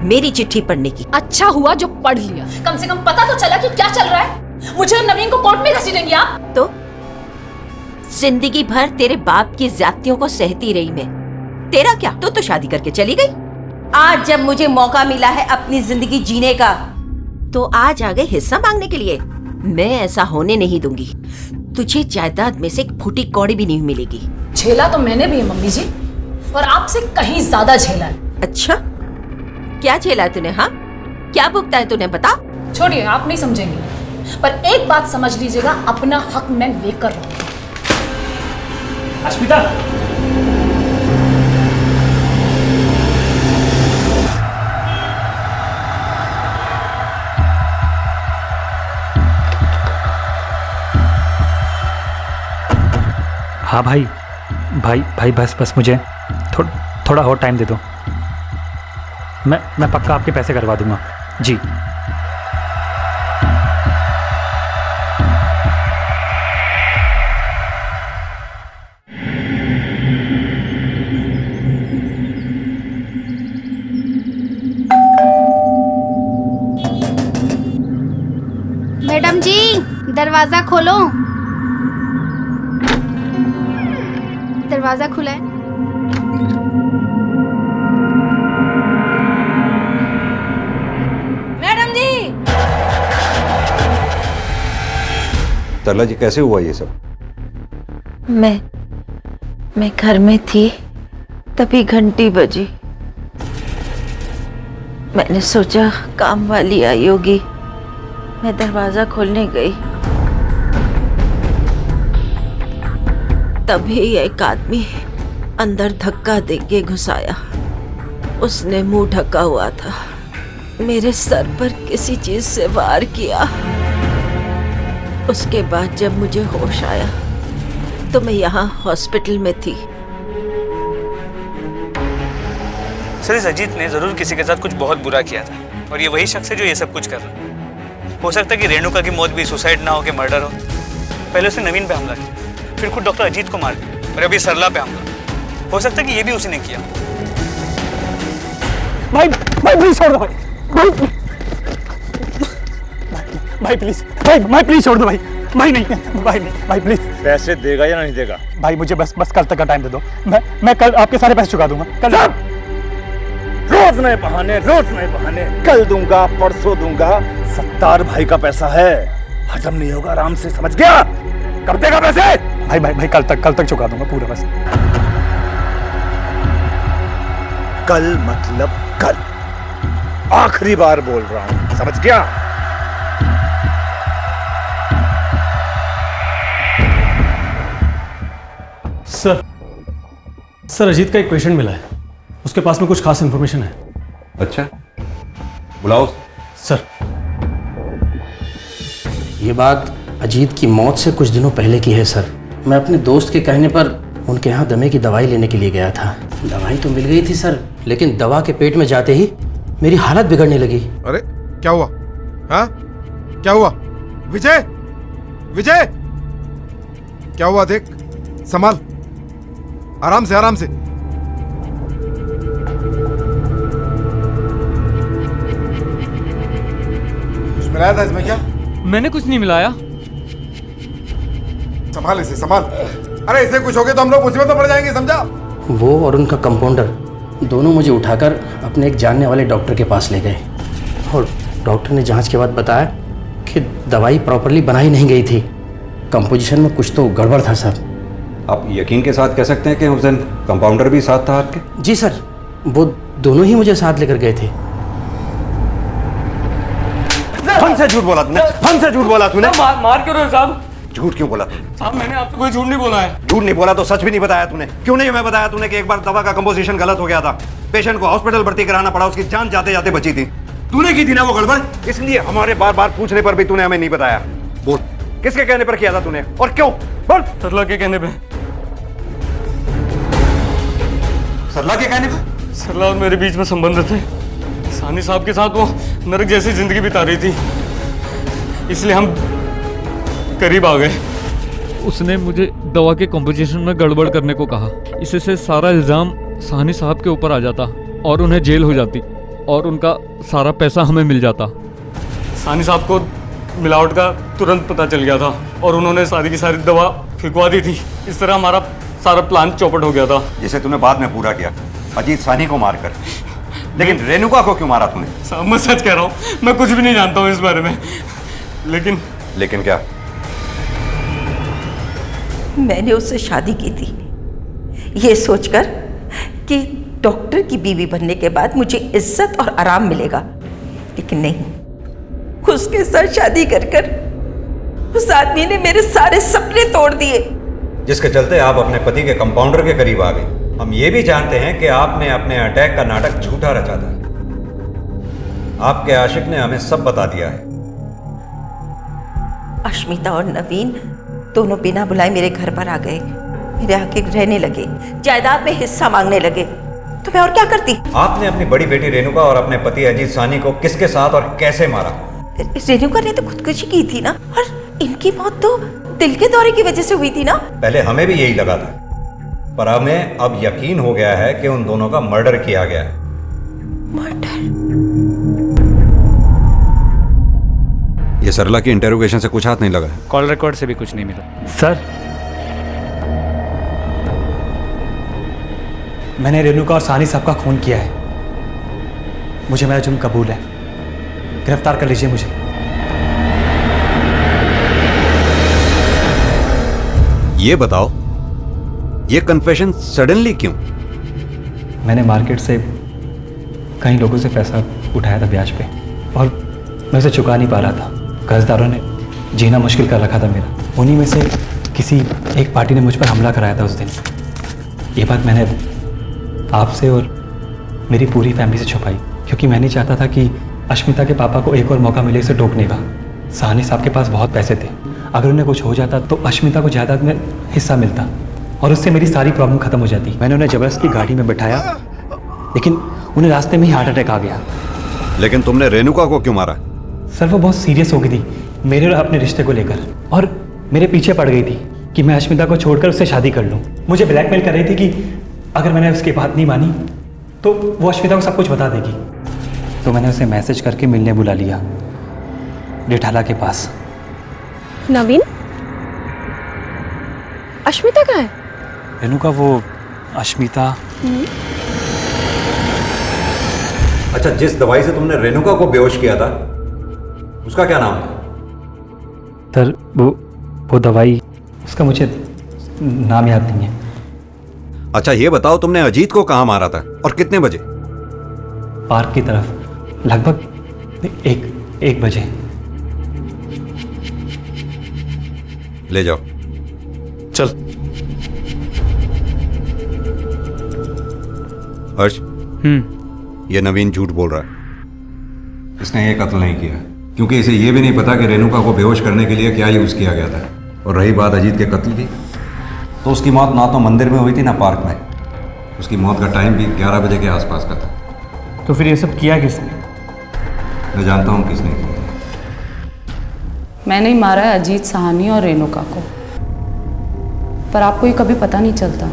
मेरी चिट्ठी पढ़ने की? अच्छा हुआ जो पढ़ लिया, कम से कम पता तो चला कि क्या चल रहा है। मुझे और नवीन को कोर्ट में घसीटेंगी आप? तो जिंदगी भर तेरे बाप की ज्यादतियों को सहती रही मैं। तेरा क्या, तो शादी करके चली गई। आज जब मुझे मौका मिला है अपनी जिंदगी जीने का, तो आज आ गए हिस्सा मांगने के लिए। मैं ऐसा होने नहीं दूंगी। तुझे जायदाद में से एक फूटी कौड़ी भी नहीं मिलेगी। झेला तो मैंने भी है मम्मी जी, और आपसे कहीं ज्यादा झेला है। अच्छा, क्या झेला है तूने? हाँ, क्या भुगता है तूने, बता। छोड़िए, आप नहीं समझेंगे, पर एक बात समझ लीजिएगा, अपना हक मैं लेकर रहूंगी। अश्मिता, हाँ भाई भाई भाई बस मुझे थोड़ा और टाइम दे दो। मैं पक्का आपके पैसे करवा दूंगा जी। मैडम जी, दरवाजा खोलो। दरवाजा खुला है। मैडम जी। तरला जी, कैसे हुआ ये सब? मैं घर में थी, तभी घंटी बजी। मैंने सोचा काम वाली आई होगी, मैं दरवाजा खोलने गई, तभी एक आदमी अंदर धक्का देके घुस आया। उसने मुंह ढका हुआ था, मेरे सर पर किसी चीज से वार किया। उसके बाद जब मुझे होश आया तो मैं यहाँ हॉस्पिटल में थी। सर, इस अजीत ने जरूर किसी के साथ कुछ बहुत बुरा किया था, और ये वही शख्स है जो ये सब कुछ कर रहा है। हो सकता है कि रेणुका की मौत भी सुसाइड ना हो के मर्डर हो। पहले उसने नवीन पे हमला किया, फिर खुद डॉक्टर अजीत को मार दिया, और अभी सरला पे हमला। हो सकता है कि ये भी उसी ने किया। भाई प्लीज छोड़ दो भाई प्लीज भाई प्लीज छोड़ दो भाई नहीं प्लीज। पैसे देगा या नहीं देगा? भाई मुझे बस कल तक का टाइम दे दो। मैं कल आपके सारे पैसे चुका दूंगा। कल रोज नए बहाने। कल दूंगा, परसों दूंगा। सत्तार भाई का पैसा है, हजम नहीं होगा, आराम से, समझ गया? कर देगा पैसे? भाई कल तक चुका दूंगा पूरा बस। कल मतलब कल, आखिरी बार बोल रहा हूं, समझ गया? सर अजीत का एक पेशेंट मिला है, उसके पास में कुछ खास इंफॉर्मेशन है। अच्छा, बुलाओ। सर, ये बात अजीत की मौत से कुछ दिनों पहले की है सर। मैं अपने दोस्त के कहने पर उनके यहाँ दमे की दवाई लेने के लिए गया था। दवाई तो मिल गई थी सर, लेकिन दवा के पेट में जाते ही मेरी हालत बिगड़ने लगी। अरे क्या हुआ? हाँ, क्या हुआ? विजय, विजय, क्या हुआ? देख, संभाल, आराम से, आराम से। कुछ मिलाया था इसमें क्या? मैंने कुछ नहीं मिलाया। संभाल इसे, संभाल। अरे इसे कुछ हो गया तो हम लोग मुसीबत में पड़ जाएंगे, समझा? वो और उनका कंपाउंडर दोनों मुझे उठाकर अपने एक जानने वाले डॉक्टर के पास ले गए और डॉक्टर ने जांच के बाद बताया कि दवाई प्रॉपरली बनाई नहीं गई थी, कंपोजिशन में कुछ तो गड़बड़ था सर। आप यकीन के साथ कह सकते हैं कि उस दिन कंपाउंडर भी साथ था आपके? जी सर, वो दोनों ही मुझे साथ लेकर गए थे। हमसे झूठ बोला तूने, हमसे झूठ बोला तूने। मार क्यों रहे हो साहब? झूठ क्यों बोला तूने? साहब मैंने आपसे कोई झूठ नहीं बोला है। झूठ नहीं बोला तो सच भी नहीं बताया तूने। क्यों नहीं हमें बताया तूने कि एक बार दवा का कंपोजिशन गलत हो गया था, पेशेंट को हॉस्पिटल भर्ती कराना पड़ा, उसकी जान जाते जाते बची थी। तूने की थी ना वो गड़बड़, इसलिए हमारे बार बार पूछने पर भी तूने हमें नहीं बताया। बोल, किसके कहने पर किया था तूने और क्यों? बोल। सरला के कहने पे। सरला के कहने पे? सरला और मेरे बीच में संबंध थे। सानी साहब के साथ वो नरक जैसी जिंदगी बिता रही थी, इसलिए हम करीब आ गए। उसने मुझे दवा के कंपोजिशन में गड़बड़ करने को कहा, इससे सारा इल्जाम सानी साहब के ऊपर आ जाता और उन्हें जेल हो जाती और उनका सारा पैसा हमें मिल जाता। सानी साहब को मिलावट का तुरंत पता चल गया था और उन्होंने सारी की सारी दवा फिकवा दी थी। इस तरह हमारा सारा प्लान चौपट हो गया था, जिसे तूने बाद में पूरा किया, अजीत सानी को मारकर। लेकिन रेणुका को क्यों मारा तूने? साहब मैं सच कह रहा हूँ, मैं कुछ भी नहीं जानता हूँ इस बारे में। लेकिन क्या? मैंने उससे शादी की थी ये सोचकर कि डॉक्टर की बीवी बनने के बाद मुझे इज्जत और आराम मिलेगा, लेकिन नहीं, उसके साथ शादी कर कर उस आदमी ने मेरे सारे सपने तोड़ दिए, जिसके चलते आप अपने पति के कंपाउंडर के करीब आ गए। हम ये भी जानते हैं कि आपने अपने अटैक का नाटक झूठा रचा था। आपके आशिक ने हमें सब बता दिया है। अश्मिता और नवीन दोनों बिना बुलाए मेरे घर पर आ गए, मेरे आके रहने लगे, जायदाद में हिस्सा मांगने लगे, तो मैं और क्या करती? आपने अपनी बड़ी बेटी रेणुका और अपने पति अजीत सानी को किसके साथ और कैसे मारा? रेणुका ने तो खुदकुशी की थी ना, और इनकी मौत तो दिल के दौरे की वजह से हुई थी ना। पहले हमें भी यही लगा था, पर हमें अब यकीन हो गया है कि उन दोनों का मर्डर किया गया है। ये सरला की इंटेरोगेशन से कुछ हाथ नहीं लगा? कॉल रिकॉर्ड से भी कुछ नहीं मिला सर। मैंने रेणुका और सानी साहब का खून किया है, मुझे मेरा जुर्म कबूल है, गिरफ्तार कर लीजिए मुझे। ये बताओ, ये कन्फेशन सडनली क्यों? मैंने मार्केट से कई लोगों से पैसा उठाया था ब्याज पे, और मैं उसे चुका नहीं पा रहा था। कर्जदारों ने जीना मुश्किल कर रखा था मेरा। उन्हीं में से किसी एक पार्टी ने मुझ पर हमला कराया था उस दिन। ये बात मैंने आपसे और मेरी पूरी फैमिली से छुपाई, क्योंकि मैं नहीं चाहता था कि अश्मिता के पापा को एक और मौका मिले इसे टोकने का। साहनी साहब के पास बहुत पैसे थे, अगर उन्हें कुछ हो जाता तो अश्मिता को जायदाद में हिस्सा मिलता और उससे मेरी सारी प्रॉब्लम खत्म हो जाती। मैंने उन्हें जबरदस्ती गाड़ी में बिठाया, लेकिन उन्हें रास्ते में ही हार्ट अटैक आ गया। लेकिन तुमने रेणुका को क्यों मारा? सर वो बहुत सीरियस हो गई थी मेरे और अपने रिश्ते को लेकर, और मेरे पीछे पड़ गई थी कि मैं अश्मिता को छोड़कर उससे शादी कर लूँ। मुझे ब्लैकमेल कर रही थी कि अगर मैंने उसकी बात नहीं मानी तो वो अश्मिता को सब कुछ बता देगी। तो मैंने उसे मैसेज करके मिलने बुला लिया जेठाला के पास। नवीन, अश्मिता कहाँ है? रेणुका, वो अश्मिता। अच्छा, जिस दवाई से तुमने रेणुका को बेहोश किया था उसका क्या नाम था? सर वो दवाई, उसका मुझे नाम याद नहीं है। अच्छा ये बताओ, तुमने अजीत को कहाँ मारा था और कितने बजे? पार्क की तरफ, लगभग एक बजे। ले जाओ। चल। हर्ष, ये नवीन झूठ बोल रहा है। इसने ये कत्ल नहीं किया, क्योंकि इसे ये भी नहीं पता कि रेणुका को बेहोश करने के लिए क्या यूज किया गया था। और रही बात अजीत के कत्ल की, तो उसकी मौत ना तो मंदिर में हुई थी ना पार्क में। उसकी मौत का टाइम भी 11 बजे के आसपास का था। तो फिर ये सब किया किसने? मैं जानता हूँ किसने किया। मैंने ही मारा है अजीत साहनी और रेणुका को, पर आपको ये कभी पता नहीं चलता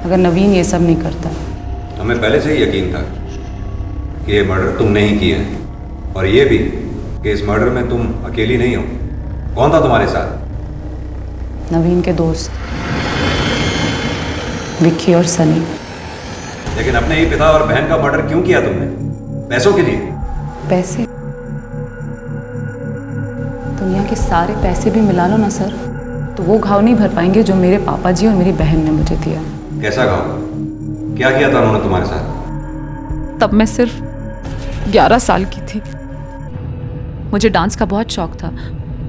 अगर नवीन ये सब नहीं करता। हमें पहले से ही यकीन था कि ये मर्डर तुमने ही किया है, और ये भी कि इस मर्डर में तुम अकेली नहीं हो। कौन था तुम्हारे साथ? नवीन के दोस्त विक्की और सनी। लेकिन अपने ही पिता और बहन का मर्डर क्यों किया तुमने? पैसों के लिए? पैसे? दुनिया के सारे पैसे भी मिला लो ना सर, तो वो घाव नहीं भर पाएंगे जो मेरे पापा जी और मेरी बहन ने मुझे दिया। कैसा घाव? क्या किया था उन्होंने तुम्हारे साथ? तब मैं सिर्फ 11 साल की थी। मुझे डांस का बहुत शौक था।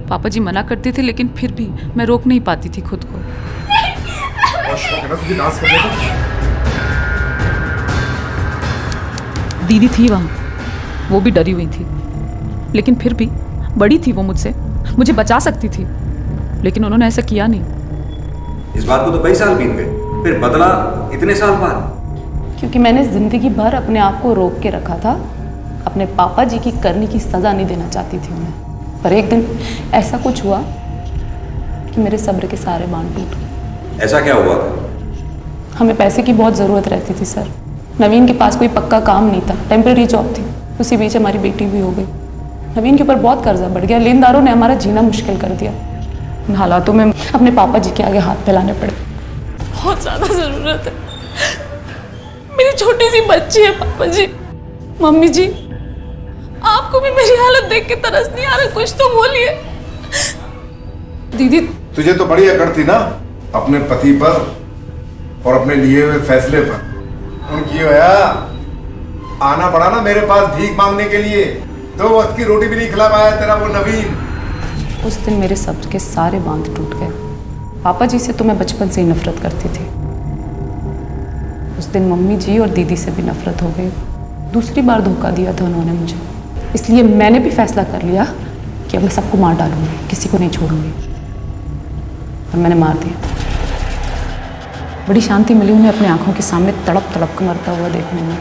पापा जी मना करते थे, लेकिन फिर भी मैं रोक नहीं पाती थी खुद को। दीदी थी वहाँ, वो भी डरी हुई थी, लेकिन फिर भी बड़ी थी वो मुझसे, मुझे बचा सकती थी, लेकिन उन्होंने ऐसा किया नहीं। इस बात को तो कई साल बीत गए, फिर बदला इतने साल बाद? क्योंकि मैंने जिंदगी भर अपने आप को रोक के रखा था। अपने पापा जी की करनी की सजा नहीं देना चाहती थी उन्हें, पर एक दिन ऐसा कुछ हुआ कि मेरे सब्र के सारे बांध टूट गए। ऐसा क्या हुआ था? हमें पैसे की बहुत ज़रूरत रहती थी सर। नवीन के पास कोई पक्का काम नहीं था, टेम्परेरी जॉब थी। उसी बीच हमारी बेटी भी हो गई। नवीन के ऊपर बहुत कर्जा बढ़ गया, लेनदारों ने हमारा जीना मुश्किल कर दिया। इन हालातों में अपने पापा जी के आगे हाथ फैलाने पड़े। बहुत ज़्यादा ज़रूरत है, मेरी छोटी सी बच्ची है। पापा जी, मम्मी जी, आपको भी मेरी हालत देख के तरस नहीं आ रहा? कुछ तो बोलिए। दीदी, तुझे तो बड़ी अकड़ थी ना अपने पति पर और अपने लिए हुए फैसले पर। उनकी होया आना पड़ा ना मेरे पास भीख मांगने के लिए। 2 वक्त की रोटी भी नहीं खिला पाया तेरा वो नवीन। उस दिन मेरे सब्र के सारे बांध टूट गए। पापा जी से तो मैं बचपन से ही नफरत करती थी। उस दिन मम्मी जी और दीदी से भी नफरत हो गई। दूसरी बार धोखा दिया था उन्होंने मुझे, इसलिए मैंने भी फैसला कर लिया कि अब मैं सबको मार डालूंगी, किसी को नहीं छोड़ूंगी। और मैंने मार दिया। बड़ी शांति मिली उन्हें अपनी आंखों के सामने तड़प तड़प कर मरता हुआ देखने में।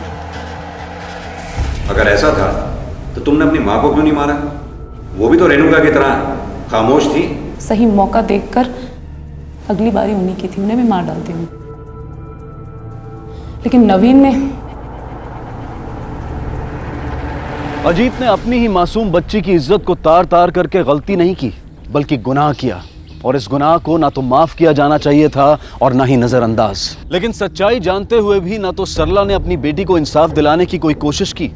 अगर ऐसा था तो तुमने अपनी माँ को क्यों नहीं मारा? वो भी तो रेणुका की तरह खामोश थी। सही मौका देखकर अगली बारी उन्हीं की थी, उन्हें भी मार डालती हूँ। लेकिन नवीन ने, अजीत ने अपनी ही मासूम बच्ची की इज्जत को तार तार करके गलती नहीं की, बल्कि गुनाह किया। और इस गुनाह को ना तो माफ किया जाना चाहिए था और ना ही नजरअंदाज। लेकिन सच्चाई जानते हुए भी ना तो सरला ने अपनी बेटी को इंसाफ दिलाने की कोई कोशिश की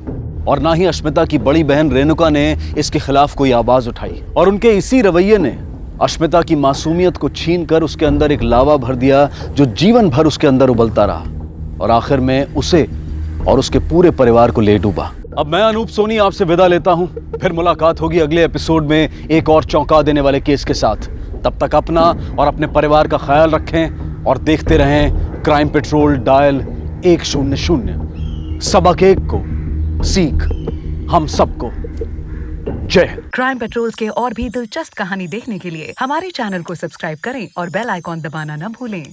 और ना ही अश्मिता की बड़ी बहन रेणुका ने इसके खिलाफ कोई आवाज उठाई। और उनके इसी रवैये ने अश्मिता की मासूमियत को छीनकर उसके अंदर एक लावा भर दिया जो जीवन भर उसके अंदर उबलता रहा और आखिर में उसे और उसके पूरे परिवार को ले डूबा। अब मैं अनूप सोनी आपसे विदा लेता हूं। फिर मुलाकात होगी अगले एपिसोड में एक और चौंका देने वाले केस के साथ। तब तक अपना और अपने परिवार का ख्याल रखें और देखते रहें क्राइम पेट्रोल डायल 100। सबक एक को, सीख हम सबको। जय हिंद। क्राइम पेट्रोल्स के और भी दिलचस्प कहानी देखने के लिए हमारे चैनल को सब्सक्राइब करें और बेल आइकॉन दबाना न भूलें।